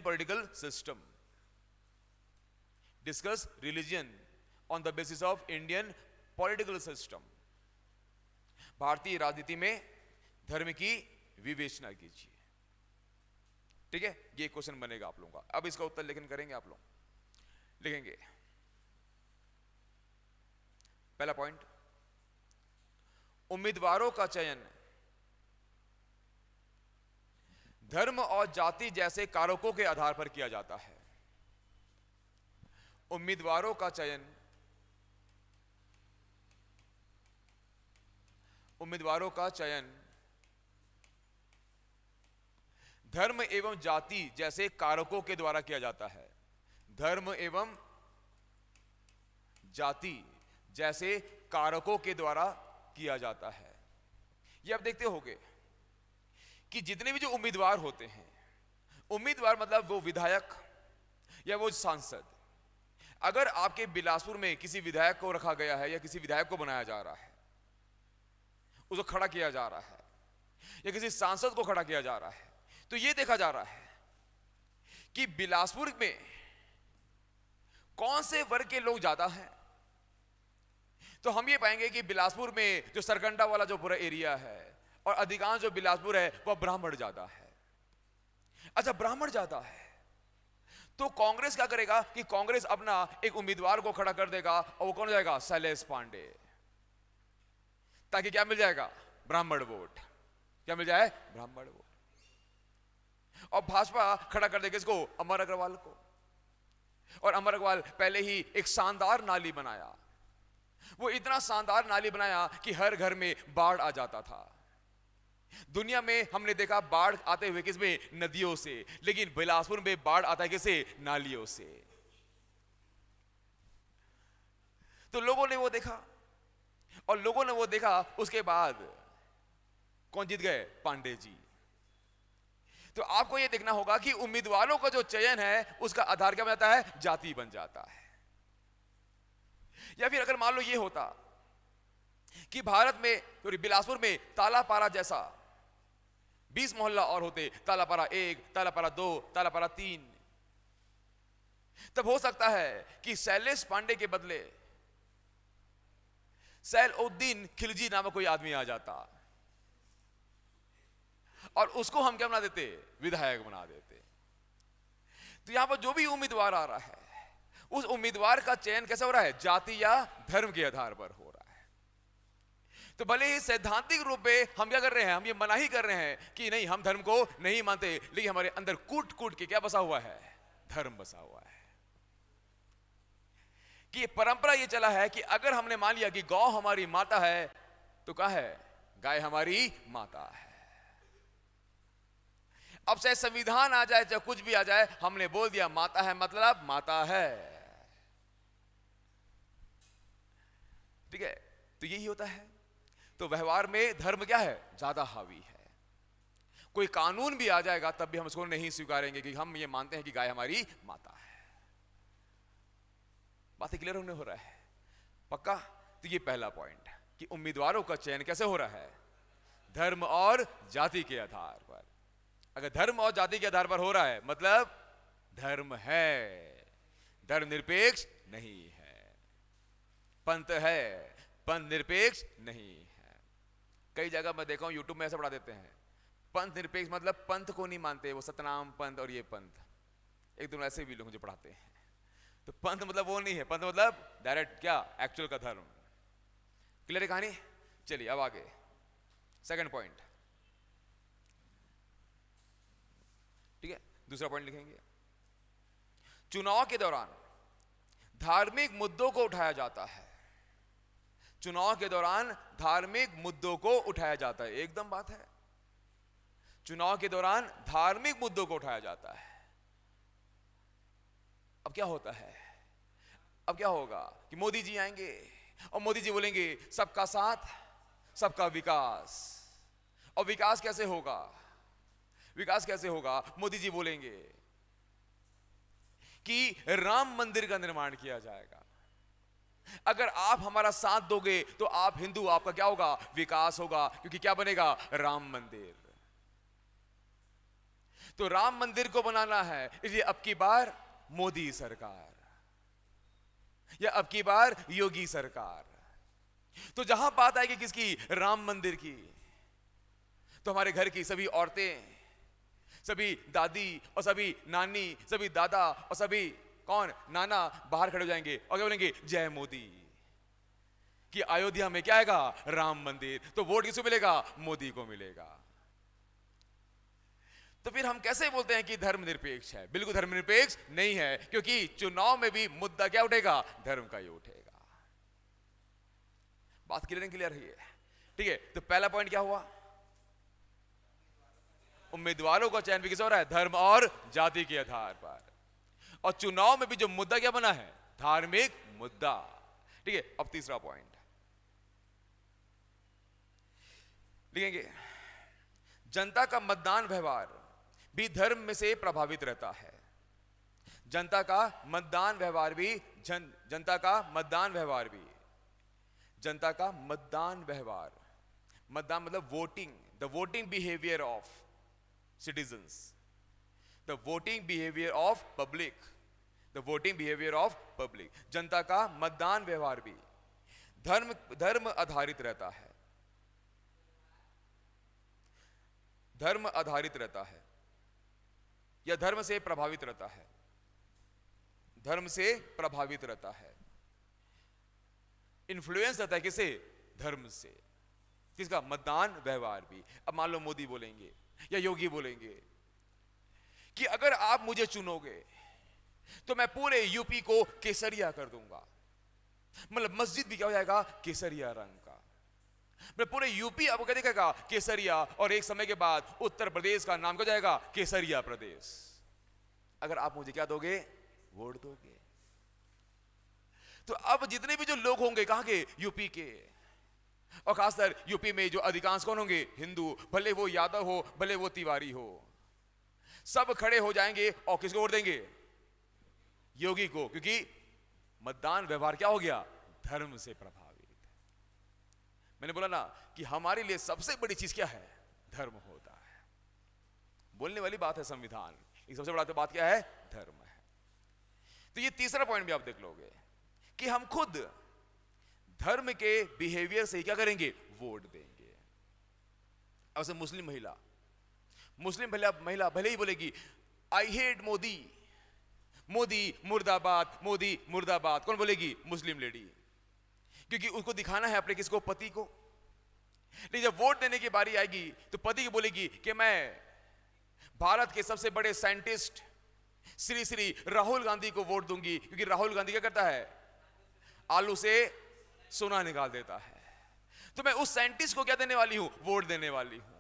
political system. Discuss religion on the basis of Indian political system. भारतीय राजनीति में धर्म की विवेचना कीजिए। ठीक है, ये क्वेश्चन बनेगा आप लोगों का। अब इसका उत्तर लेखन करेंगे आप लोग, लिखेंगे। पहला पॉइंट, उम्मीदवारों का चयन धर्म और जाति जैसे कारकों के आधार पर किया जाता है। उम्मीदवारों का चयन धर्म एवं जाति जैसे कारकों के द्वारा किया जाता है। धर्म एवं जाति जैसे कारकों के द्वारा किया जाता है। ये आप देखते होंगे कि जितने भी जो उम्मीदवार होते हैं, उम्मीदवार मतलब वो विधायक या वो सांसद, अगर आपके बिलासपुर में किसी विधायक को रखा गया है या किसी विधायक को बनाया जा रहा है, उसको खड़ा किया जा रहा है, या किसी सांसद को खड़ा किया जा रहा है, तो ये देखा जा रहा है कि बिलासपुर में कौन से वर्ग के लोग ज्यादा हैं। तो हम ये पाएंगे कि बिलासपुर में जो सरकंडा वाला जो पूरा एरिया है और अधिकांश जो बिलासपुर है वह ब्राह्मण ज्यादा है। अच्छा, ब्राह्मण ज्यादा है तो कांग्रेस क्या करेगा कि कांग्रेस अपना एक उम्मीदवार को खड़ा कर देगा और वो कौन हो जाएगा? शैलेश पांडे, ताकि क्या मिल जाएगा? ब्राह्मण वोट। क्या मिल जाए? ब्राह्मण वोट। और भाजपा खड़ा कर देगा इसको, अमर अग्रवाल को। और अमर अग्रवाल पहले ही एक शानदार नाली बनाया, वो इतना शानदार नाली बनाया कि हर घर में बाढ़ आ जाता था। दुनिया में हमने देखा बाढ़ आते हुए किसमें? नदियों से, लेकिन बिलासपुर में बाढ़ आता है किससे? नालियों से। तो लोगों ने वो देखा, और लोगों ने वो देखा, उसके बाद कौन जीत गए? पांडे जी। तो आपको ये देखना होगा कि उम्मीदवारों का जो चयन है उसका आधार क्या बन जाता है? जाति बन जाता है। या फिर अगर मान लो ये होता कि भारत में, सॉरी बिलासपुर में तालापारा जैसा 20 मोहल्ला और होते, तालापारा 1, तालापारा 2, तालापारा 3, तब हो सकता है कि शैलेश पांडे के बदले सैलउद्दीन खिलजी नामक कोई आदमी आ जाता और उसको हम क्या बना देते? विधायक बना देते। तो यहां पर जो भी उम्मीदवार आ रहा है, उस उम्मीदवार का चयन कैसे हो रहा है? जाति या धर्म के आधार पर हो रहा है। तो भले ही सैद्धांतिक रूप में हम क्या कर रहे हैं? हम ये मनाही कर रहे हैं कि नहीं, हम धर्म को नहीं मानते, लेकिन हमारे अंदर कूट कूट के क्या बसा हुआ है? धर्म बसा हुआ है। कि ये परंपरा ये चला है कि अगर हमने मान लिया कि गौ हमारी माता है, तो क्या है? गाय हमारी माता है। अब चाहे संविधान आ जाए, चाहे कुछ भी आ जाए, हमने बोल दिया माता है मतलब माता है। ठीक है, तो यही होता है। तो व्यवहार में धर्म क्या है? ज्यादा हावी है। कोई कानून भी आ जाएगा तब भी हम उसको नहीं स्वीकारेंगे कि हम ये मानते हैं कि गाय हमारी माता है। बातें क्लियर होने हो रहा है? पक्का? तो ये पहला पॉइंट कि उम्मीदवारों का चयन कैसे हो रहा है? धर्म और जाति के आधार पर। अगर धर्म और जाति के आधार पर हो रहा है मतलब धर्म है, धर्मनिरपेक्ष नहीं है। पंथ है, पंथ निरपेक्ष नहीं है। कई जगह मैं देखा हूं यूट्यूब में ऐसा पढ़ा देते हैं, पंथ निरपेक्ष मतलब पंथ को नहीं मानते, वो सतनाम पंथ और ये पंथ, एक दोनों ऐसे भी लोग मुझे पढ़ाते हैं। तो पंथ मतलब वो नहीं है, पंथ मतलब डायरेक्ट क्या, एक्चुअल का धर्म। क्लियर है कहानी? चलिए अब आगे सेकंड पॉइंट, ठीक है, दूसरा पॉइंट लिखेंगे। चुनाव के दौरान धार्मिक मुद्दों को उठाया जाता है। चुनाव के दौरान धार्मिक मुद्दों को उठाया जाता है, एकदम बात है। चुनाव के दौरान धार्मिक मुद्दों को उठाया जाता है। अब क्या होता है, अब क्या होगा कि मोदी जी आएंगे और मोदी जी बोलेंगे सबका साथ सबका विकास। और विकास कैसे होगा, विकास कैसे होगा? मोदी जी बोलेंगे कि राम मंदिर का निर्माण किया जाएगा। अगर आप हमारा साथ दोगे तो आप हिंदू, आपका क्या होगा, विकास होगा, क्योंकि क्या बनेगा, राम मंदिर। तो राम मंदिर को बनाना है, इसलिए अब की बार मोदी सरकार या अब की बार योगी सरकार। तो जहां बात आएगी किसकी, राम मंदिर की, तो हमारे घर की सभी औरतें, सभी दादी और सभी नानी, सभी दादा और सभी कौन, नाना, बाहर खड़े हो जाएंगे और क्या बोलेंगे, जय मोदी। कि अयोध्या में क्या आएगा, राम मंदिर। तो वोट किसको मिलेगा, मोदी को मिलेगा। तो फिर हम कैसे बोलते हैं कि धर्मनिरपेक्ष है? बिल्कुल धर्मनिरपेक्ष नहीं है, क्योंकि चुनाव में भी मुद्दा क्या उठेगा, धर्म का ही उठेगा। बात क्लियर है? ठीक है, तो पहला पॉइंट क्या हुआ, उम्मीदवारों का चयन भी किस हो रहा है, धर्म और जाति के आधार पर। और चुनाव में भी जो मुद्दा क्या बना है, धार्मिक मुद्दा। ठीक है, अब तीसरा पॉइंट लिखेंगे, जनता का मतदान व्यवहार भी धर्म में से प्रभावित रहता है। जनता का मतदान व्यवहार भी जनता का मतदान व्यवहार भी जनता का मतदान व्यवहार, मतदान मतलब voting, the voting behaviour of citizens, the voting behavior of public, the voting behavior of public, जनता का मतदान व्यवहार भी धर्म आधारित रहता है, धर्म आधारित रहता है या धर्म से प्रभावित रहता है, धर्म से प्रभावित रहता है, इन्फ्लुएंस रहता है किसे, धर्म से। किसका, मतदान व्यवहार भी। अब मान लो मोदी बोलेंगे या योगी बोलेंगे कि अगर आप मुझे चुनोगे तो मैं पूरे यूपी को केसरिया कर दूंगा, मतलब मस्जिद भी क्या हो जाएगा, केसरिया रंग का। मैं पूरे यूपी आपको क्या दिखेगा, केसरिया, और एक समय के बाद उत्तर प्रदेश का नाम क्या जाएगा, केसरिया प्रदेश। अगर आप मुझे क्या दोगे, वोट दोगे। तो अब जितने भी जो लोग होंगे कहां के, यूपी के, और खासकर यूपी में जो अधिकांश कौन होंगे, हिंदू, भले वो यादव हो भले वो तिवारी हो, सब खड़े हो जाएंगे और किसको वोट देंगे, योगी को, क्योंकि मतदान व्यवहार क्या हो गया, धर्म से प्रभावित। मैंने बोला ना कि हमारे लिए सबसे बड़ी चीज क्या है, धर्म होता है। बोलने वाली बात है संविधान, एक सबसे बड़ा तो बात क्या है, धर्म है। तो ये तीसरा पॉइंट भी आप देख लोगे कि हम खुद धर्म के बिहेवियर से क्या करेंगे, वोट देंगे। अब से मुस्लिम महिला भले ही बोलेगी आई हेट मोदी, मोदी मुर्दाबाद, मोदी मुर्दाबाद, कौन बोलेगी, मुस्लिम लेडी, क्योंकि उसको दिखाना है अपने किसको, पति को। लेकिन जब वोट देने की बारी आएगी तो पति की बोलेगी कि मैं भारत के सबसे बड़े साइंटिस्ट श्री राहुल गांधी को वोट दूंगी, क्योंकि राहुल गांधी क्या करता है, आलू से सोना निकाल देता है। तो मैं उस साइंटिस्ट को क्या देने वाली हूं, वोट देने वाली हूं।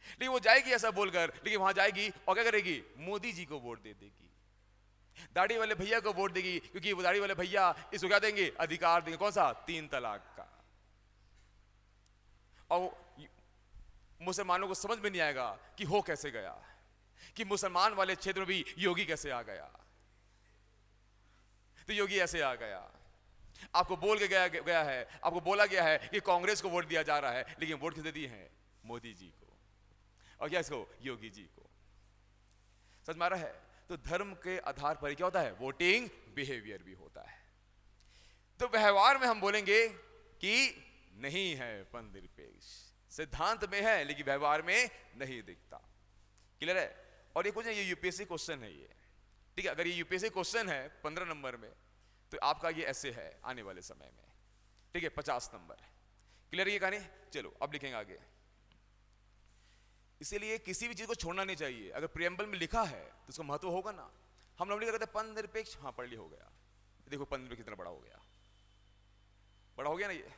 लेकिन वो जाएगी ऐसा बोलकर, लेकिन वहां जाएगी और क्या करेगी, मोदी जी को वोट दे देगी, दाढ़ी वाले भैया को वोट देगी, क्योंकि वो दाढ़ी वाले भैया इसको क्या देंगे, अधिकार देंगे, कौन सा, 3 तलाक का। और मुसलमानों को समझ में नहीं आएगा कि हो कैसे गया, कि मुसलमान वाले क्षेत्र में भी योगी कैसे आ गया। तो योगी ऐसे आ गया, आपको बोल के गया है, आपको बोला गया है कि कांग्रेस को वोट दिया जा रहा है, लेकिन वोट किसे दिए हैं, मोदी जी को, और क्या इसको, योगी जी को। समझ में आ रहा है? तो धर्म के आधार पर क्या होता है, वोटिंग बिहेवियर भी होता है। तो व्यवहार में हम बोलेंगे कि नहीं है पंथ निरपेक्ष, सिद्धांत में है लेकिन व्यवहार में नहीं दिखता। क्लियर है? और ये कुछ ये यूपीएससी क्वेश्चन है ये, ठीक है? अगर ये यूपीएससी क्वेश्चन है 15 नंबर में, तो आपका ये ऐसे है आने वाले समय में, ठीक है? 50 नंबर। क्लियर ये कहानी? चलो अब लिखेंगे आगे। इसीलिए किसी भी चीज को छोड़ना नहीं चाहिए। अगर प्रियम्बल में लिखा है तो उसका महत्व होगा ना। हम लोग कहते पंथ निरपेक्ष, हाँ पढ़ लिया, हो गया। देखो पंथ निरपेक्ष कितना बड़ा हो गया, बड़ा हो गया ना ये,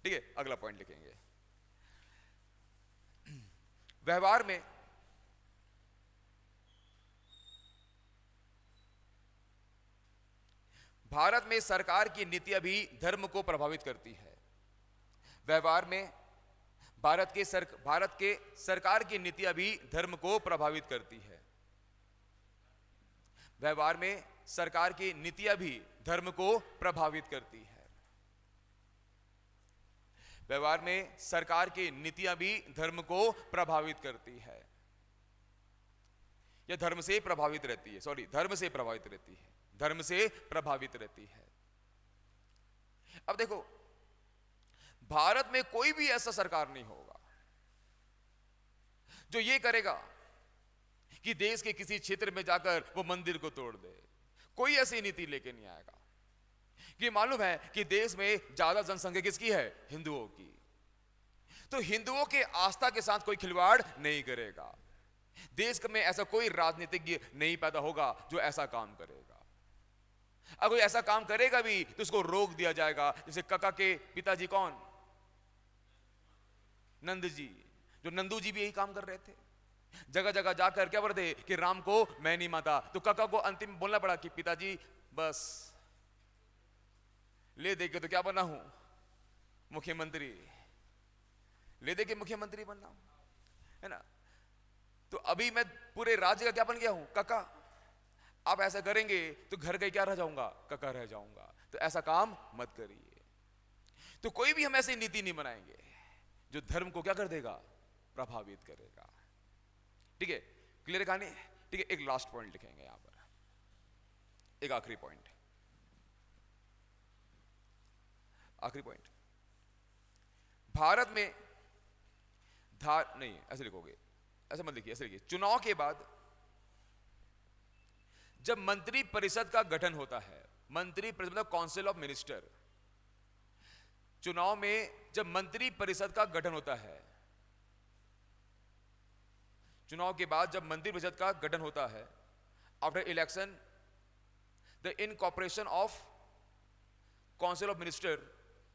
ठीक है? अगला पॉइंट लिखेंगे। व्यवहार में भारत में सरकार की नीतियां भी धर्म को प्रभावित करती है। व्यवहार में भारत के सरकार की नीतियां भी धर्म को प्रभावित करती है। व्यवहार में सरकार की नीतियां भी धर्म को प्रभावित करती है। व्यवहार में सरकार की नीतियां भी धर्म को प्रभावित करती है, या धर्म से प्रभावित रहती है, सॉरी, धर्म से प्रभावित रहती है, धर्म से प्रभावित रहती है। अब देखो, भारत में कोई भी ऐसा सरकार नहीं होगा जो ये करेगा कि देश के किसी क्षेत्र में जाकर वो मंदिर को तोड़ दे। कोई ऐसी नीति लेके नहीं आएगा। कि मालूम है कि देश में ज्यादा जनसंख्या किसकी है? हिंदुओं की। तो हिंदुओं के आस्था के साथ कोई खिलवाड़ नहीं करेगा। देश में ऐसा कोई राजनीतिज्ञ नहीं पैदा होगा जो ऐसा काम करेगा। अगर कोई ऐसा काम करेगा भी तो उसको रोक दिया जाएगा। जैसे काका के पिताजी कौन? नंद जी। जो नंदू जी भी यही काम कर रहे थे, जगह जगह जाकर क्या बोलते कि राम को मैं नहीं मानता। तो काका को अंतिम बोलना पड़ा कि पिताजी बस ले दे के तो क्या बना हूं? मुख्यमंत्री। ले दे के मुख्यमंत्री बनना हूं, है ना? तो अभी मैं पूरे राज्य का क्या बन गया हूं? काका। आप ऐसा करेंगे तो घर का क्या रह जाऊंगा? काका रह जाऊंगा। तो ऐसा काम मत करिए। तो कोई भी हम ऐसी नीति नहीं बनाएंगे जो धर्म को क्या कर देगा? प्रभावित करेगा। ठीक है? क्लियर कहानी? ठीक है, एक लास्ट पॉइंट लिखेंगे यहां पर, एक आखिरी पॉइंट। आखिरी पॉइंट, भारत में नहीं, ऐसे लिखोगे, ऐसे मत लिखिए, ऐसे लिखिए। चुनाव के बाद जब मंत्री परिषद का गठन होता है, मंत्री परिषद मतलब काउंसिल ऑफ मिनिस्टर, चुनाव में जब मंत्री परिषद का गठन होता है, चुनाव के बाद जब मंत्री परिषद का गठन होता है, after election the incorporation of council of minister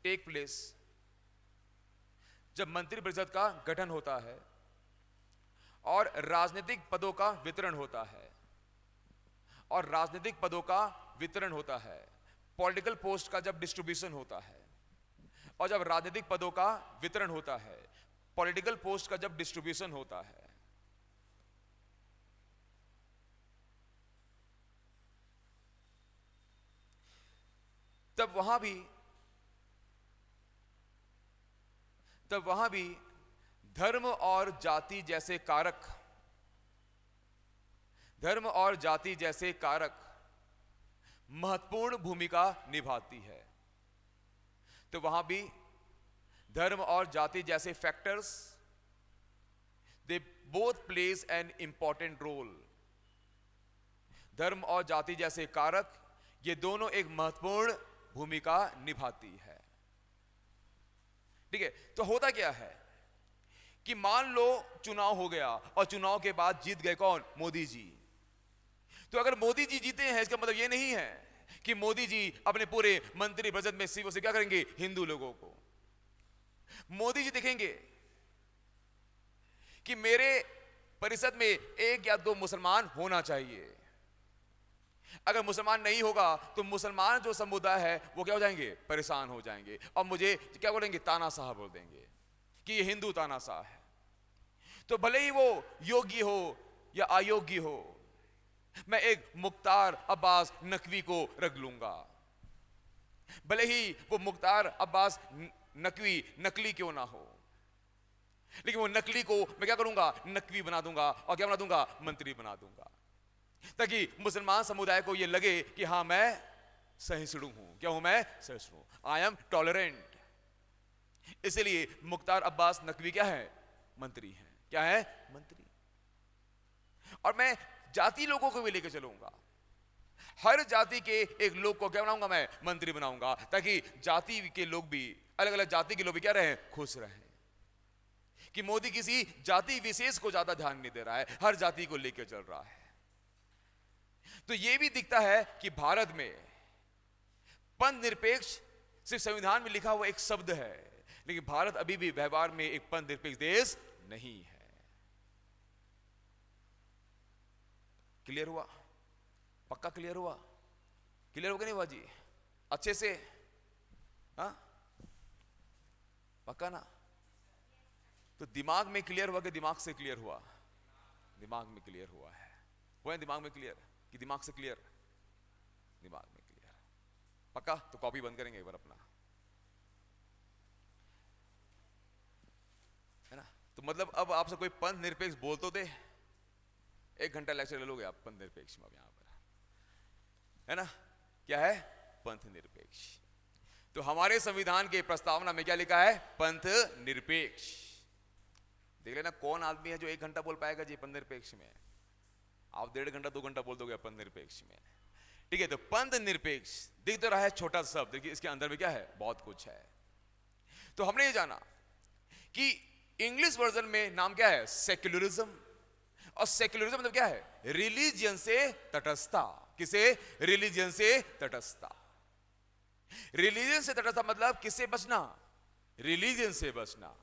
take place. जब मंत्री परिषद का गठन होता है और राजनीतिक पदों का वितरण होता है, और राजनीतिक पदों का वितरण होता है, पॉलिटिकल पोस्ट का जब डिस्ट्रीब्यूशन होता है, और जब राजनीतिक पदों का वितरण होता है, पॉलिटिकल पोस्ट का जब डिस्ट्रीब्यूशन होता है, तब वहां भी धर्म और जाति जैसे कारक, धर्म और जाति जैसे कारक महत्वपूर्ण भूमिका निभाती है। तो वहां भी धर्म और जाति जैसे factors, they both plays an important role. धर्म और जाति जैसे कारक ये दोनों एक महत्वपूर्ण भूमिका निभाती है। ठीक है? तो होता क्या है कि मान लो चुनाव हो गया और चुनाव के बाद जीत गए कौन? मोदी जी। तो अगर मोदी जी जीते हैं, इसका मतलब ये नहीं है कि मोदी जी अपने पूरे मंत्री परिषद में सिर्फ से क्या करेंगे? हिंदू लोगों को। मोदी जी देखेंगे कि मेरे परिषद में एक या दो मुसलमान होना चाहिए। अगर मुसलमान नहीं होगा तो मुसलमान जो समुदाय है वो क्या हो जाएंगे? परेशान हो जाएंगे और मुझे क्या बोलेंगे? तानाशाह बोल देंगे कि ये हिंदू तानाशाह है। तो भले ही वो योगी हो या अयोग्य हो, मैं एक मुख्तार अब्बास नकवी को रख लूंगा, भले ही वो मुख्तार अब्बास नकवी नकली क्यों ना हो, लेकिन वो नकली को मैं क्या करूंगा? नकवी बना दूंगा और क्या बना दूंगा? मंत्री बना दूंगा, ताकि मुसलमान समुदाय को ये लगे कि हाँ मैं सहिष्णु हूं। क्या हूं मैं? सहिष्णु। I am tolerant. इसलिए मुख्तार अब्बास नकवी क्या है? मंत्री हैं। क्या है? मंत्री। और मैं जाति लोगों को भी लेकर चलूंगा, हर जाति के एक लोग को क्या बनाऊंगा? मैं मंत्री बनाऊंगा, ताकि जाति के लोग भी, अलग अलग जाति के लोग भी क्या रहे? खुश रहे। कि मोदी किसी जाति विशेष को ज्यादा ध्यान नहीं दे रहा है, हर जाति को लेकर चल रहा है। तो यह भी दिखता है कि भारत में पंथ निरपेक्ष सिर्फ संविधान में लिखा हुआ एक शब्द है, लेकिन भारत अभी भी व्यवहार में एक पंथ निरपेक्ष देश नहीं है। क्लियर हुआ? पक्का क्लियर हुआ? क्लियर हो गया नहीं हुआ जी? अच्छे से? हाँ, पक्का ना? तो दिमाग में क्लियर हुआ कि दिमाग से क्लियर हुआ? दिमाग में क्लियर हुआ है। हुआ है दिमाग में क्लियर कि दिमाग से क्लियर? दिमाग में क्लियर। पक्का? तो कॉपी बंद करेंगे एक बार अपना, है ना? तो मतलब अब आपसे कोई पंथ निरपेक्ष बोल तो दे, 1 घंटा लेक्चर ले लोगे आप पंथ निरपेक्ष में। अब यहां पर है ना, क्या है? पंथ निरपेक्ष। तो हमारे संविधान के प्रस्तावना में क्या लिखा है? पंथ निरपेक्ष। देख लेना कौन आदमी है जो 1 घंटा बोल पाएगा जी पंथ निरपेक्ष में। आप 1.5 घंटा 2 घंटा बोल दोगे पंथ निरपेक्ष में। ठीक है, तो पंथ निरपेक्ष दिख तो रहा है छोटा शब्द, देखिए इसके अंदर में क्या है? बहुत कुछ है। तो हमने ये जाना कि इंग्लिश वर्जन में नाम क्या है? सेक्युलरिज्म। और सेक्युलरिज्म मतलब क्या है? रिलीजियन से तटस्थता। किसे? रिलीजियन से तटस्थता। रिलीजियन से तटस्थता मतलब किससे बचना? रिलीजियन से बचना।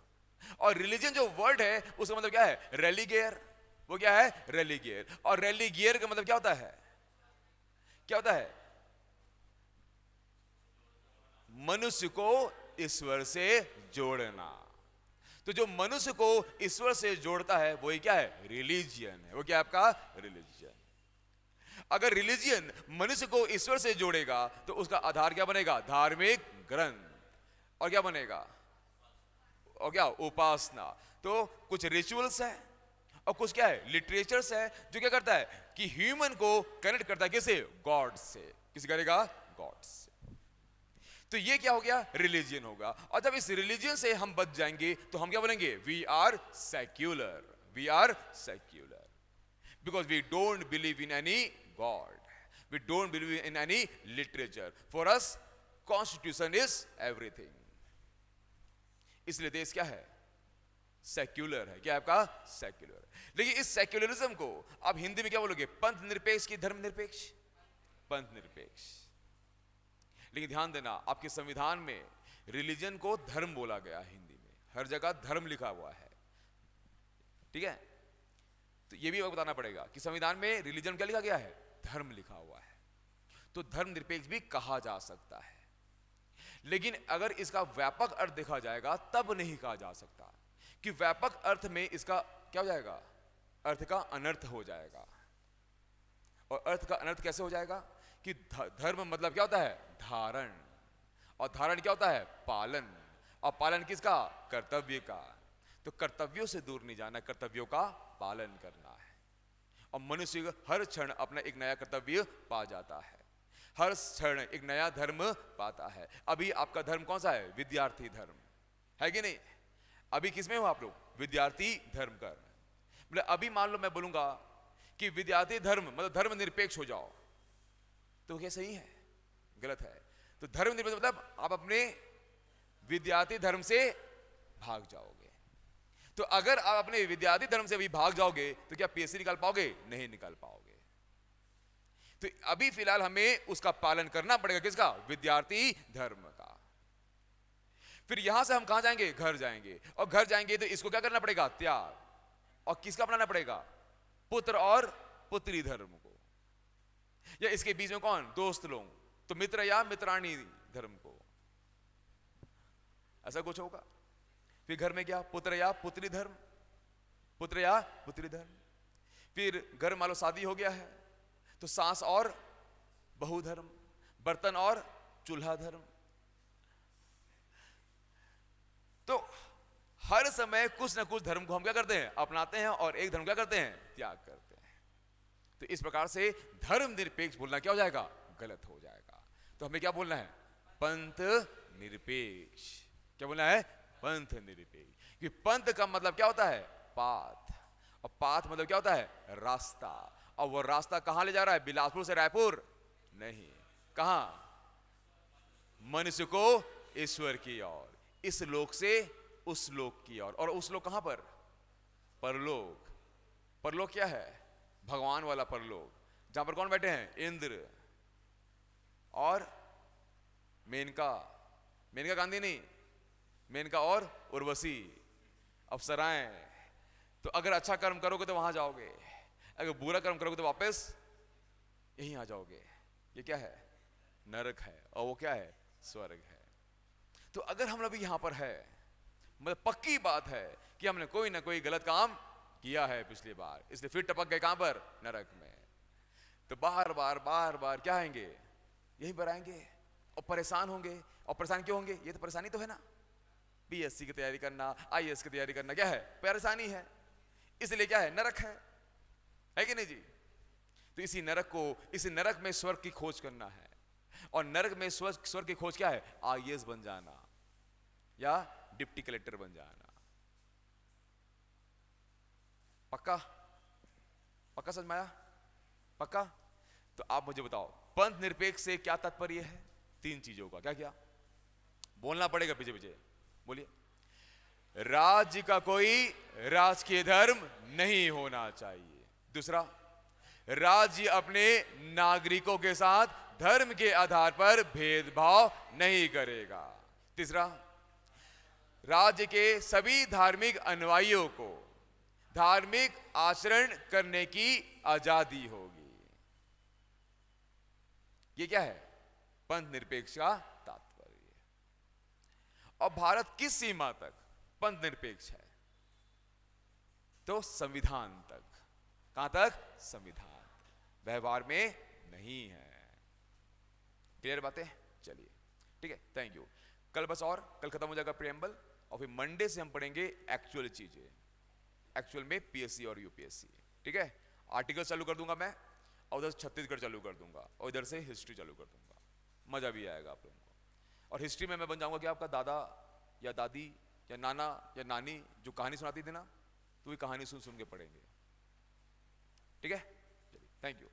और रिलीजन जो वर्ड है उसका मतलब क्या है? रेलीगियर। वो क्या है? रेलीगियर। और रेलीगियर का मतलब क्या होता है? क्या होता है? मनुष्य को ईश्वर से जोड़ना। तो जो मनुष्य को ईश्वर से जोड़ता है वही क्या है? रिलीजियन है। वो क्या है आपका? रिलीजियन। अगर रिलीजियन मनुष्य को ईश्वर से जोड़ेगा तो उसका आधार क्या बनेगा? धार्मिक ग्रंथ। और क्या बनेगा? और क्या? उपासना। तो कुछ रिचुअल्स है और कुछ क्या है? लिटरेचर्स है, जो क्या करता है कि ह्यूमन को कनेक्ट करता है किसे? गॉड से। किसे करेगा? गॉड से। तो ये क्या हो गया? रिलीजियन होगा। और जब इस रिलीजियन से हम बच जाएंगे तो हम क्या बनेंगे? We are secular. We are secular because we don't believe in any god, we don't believe in any literature. For us constitution is everything. इसलिए देश क्या है? सेक्युलर है। क्या है आपका? सेक्युलर। लेकिन इस सेक्युलरिज्म को आप हिंदी में क्या बोलोगे? पंथ निरपेक्ष की धर्म निरपेक्ष? पंथ निरपेक्ष। लेकिन ध्यान देना, आपके संविधान में रिलीजन को धर्म बोला गया है। हिंदी में हर जगह धर्म लिखा हुआ है। ठीक है, तो यह भी बताना पड़ेगा कि संविधान में रिलीजन क्या लिखा गया है? धर्म लिखा हुआ है। तो धर्म निरपेक्ष भी कहा जा सकता है, लेकिन अगर इसका व्यापक अर्थ देखा जाएगा तब नहीं कहा जा सकता, कि व्यापक अर्थ में इसका क्या हो जाएगा? अर्थ का अनर्थ हो जाएगा। और अर्थ का अनर्थ कैसे हो जाएगा? कि धर्म मतलब क्या होता है? धारण। और धारण क्या होता है? पालन। और पालन किसका? कर्तव्य का। तो कर्तव्यों से दूर नहीं जाना, कर्तव्यों का पालन करना है। और मनुष्य हर क्षण अपना एक नया कर्तव्य पा जाता है, हर क्षण एक नया धर्म पाता है। अभी आपका धर्म कौन सा है? विद्यार्थी धर्म है कि नहीं? अभी किसमें हो आप लोग? विद्यार्थी धर्म कर। मतलब अभी मान लो मैं बोलूंगा कि विद्यार्थी धर्म मतलब धर्म निरपेक्ष हो जाओ, तो क्या सही है? गलत है। तो धर्म निरपेक्ष मतलब आप अपने विद्यार्थी धर्म से भाग जाओगे। तो अगर आप अपने विद्यार्थी धर्म से भी भाग जाओगे तो क्या पीएचडी निकाल पाओगे? नहीं निकाल पाओगे। तो अभी फिलहाल हमें उसका पालन करना पड़ेगा। किसका? विद्यार्थी धर्म का। फिर यहां से हम कहां जाएंगे? घर जाएंगे। और घर जाएंगे तो इसको क्या करना पड़ेगा? त्याग। और किसका अपनाना पड़ेगा? पुत्र और पुत्री धर्म को। या इसके बीच में कौन? दोस्त लोग, तो मित्र या मित्राणी धर्म को, ऐसा कुछ होगा। फिर घर में क्या? पुत्र या पुत्री धर्म, पुत्र या पुत्री धर्म। फिर घर मान लो शादी हो गया है तो सास और बहू धर्म, बर्तन और चूल्हा धर्म। तो हर समय कुछ ना कुछ धर्म को हम क्या करते हैं? अपनाते हैं, और एक धर्म क्या करते हैं? त्याग करते हैं। तो इस प्रकार से धर्म निरपेक्ष बोलना क्या हो जाएगा? गलत हो जाएगा। तो हमें क्या बोलना है? पंथ निरपेक्ष। क्या बोलना है? पंथ निरपेक्ष। कि पंथ का मतलब क्या होता है? पाथ। और पाथ मतलब क्या होता है? रास्ता। और वो रास्ता कहां ले जा रहा है? बिलासपुर से रायपुर नहीं, कहां? मनुष्य को ईश्वर की ओर, इस लोक से उस लोक की ओर। और उस लोक कहां पर? परलोक। परलोक क्या है? भगवान वाला परलोक, जहां पर कौन बैठे हैं? इंद्र और मेनका। मेनका गांधी नहीं, मेनका और उर्वशी, अप्सराएं। तो अगर अच्छा कर्म करोगे तो वहां जाओगे, अगर बुरा कर्म करोगे तो वापस यहीं आ जाओगे। ये क्या है? नरक है। और वो क्या है? स्वर्ग है। तो अगर हम लोग यहां पर है, मतलब पक्की बात है कि हमने कोई ना कोई गलत काम किया है पिछली बार, इसलिए फिर टपक गए कहां पर? नरक में। तो बार बार बार बार क्या आएंगे? यहीं पर आएंगे और परेशान होंगे। और परेशान क्यों होंगे? ये तो परेशानी तो है ना, बीएससी की तैयारी करना, आईएएस की तैयारी करना क्या है? परेशानी है। इसलिए क्या है? नरक है कि नहीं जी? तो इसी नरक में स्वर्ग की खोज करना है। और नरक में स्वर्ग की खोज क्या है? आईएएस बन जाना या डिप्टी कलेक्टर बन जाना। पक्का? पक्का समझ में आया? पक्का? तो आप मुझे बताओ, पंथ निरपेक्ष से क्या तात्पर्य है? 3 चीजों का। क्या क्या बोलना पड़ेगा पीछे पीछे? बोलिए। राज्य का कोई राजकीय धर्म नहीं होना चाहिए। दूसरा, राज्य अपने नागरिकों के साथ धर्म के आधार पर भेदभाव नहीं करेगा। तीसरा, राज्य के सभी धार्मिक अनुयायियों को धार्मिक आचरण करने की आजादी होगी। ये क्या है? पंथ निरपेक्ष का तात्पर्य। और भारत किस सीमा तक पंथ निरपेक्ष है? तो संविधान तक। कहां तक? संविधान। व्यवहार में नहीं है। क्लियर बातें? चलिए ठीक है, थैंक यू। कल बस, और कल खत्म हो जाएगा प्रियम्बल, और फिर मंडे से हम पढ़ेंगे एक्चुअल चीजें, एक्चुअल में पीएससी और यूपीएससी। ठीक है, आर्टिकल चालू कर दूंगा मैं, और उधर छत्तीसगढ़ चालू कर दूंगा, और इधर से हिस्ट्री चालू कर दूंगा। मजा भी आएगा आप लोगों को। और हिस्ट्री में मैं बन जाऊंगा कि आपका दादा या दादी या नाना या नानी जो कहानी सुनाती थी ना, तो वही कहानी सुन सुन के पढ़ेंगे। ठीक है, चलिए, थैंक यू।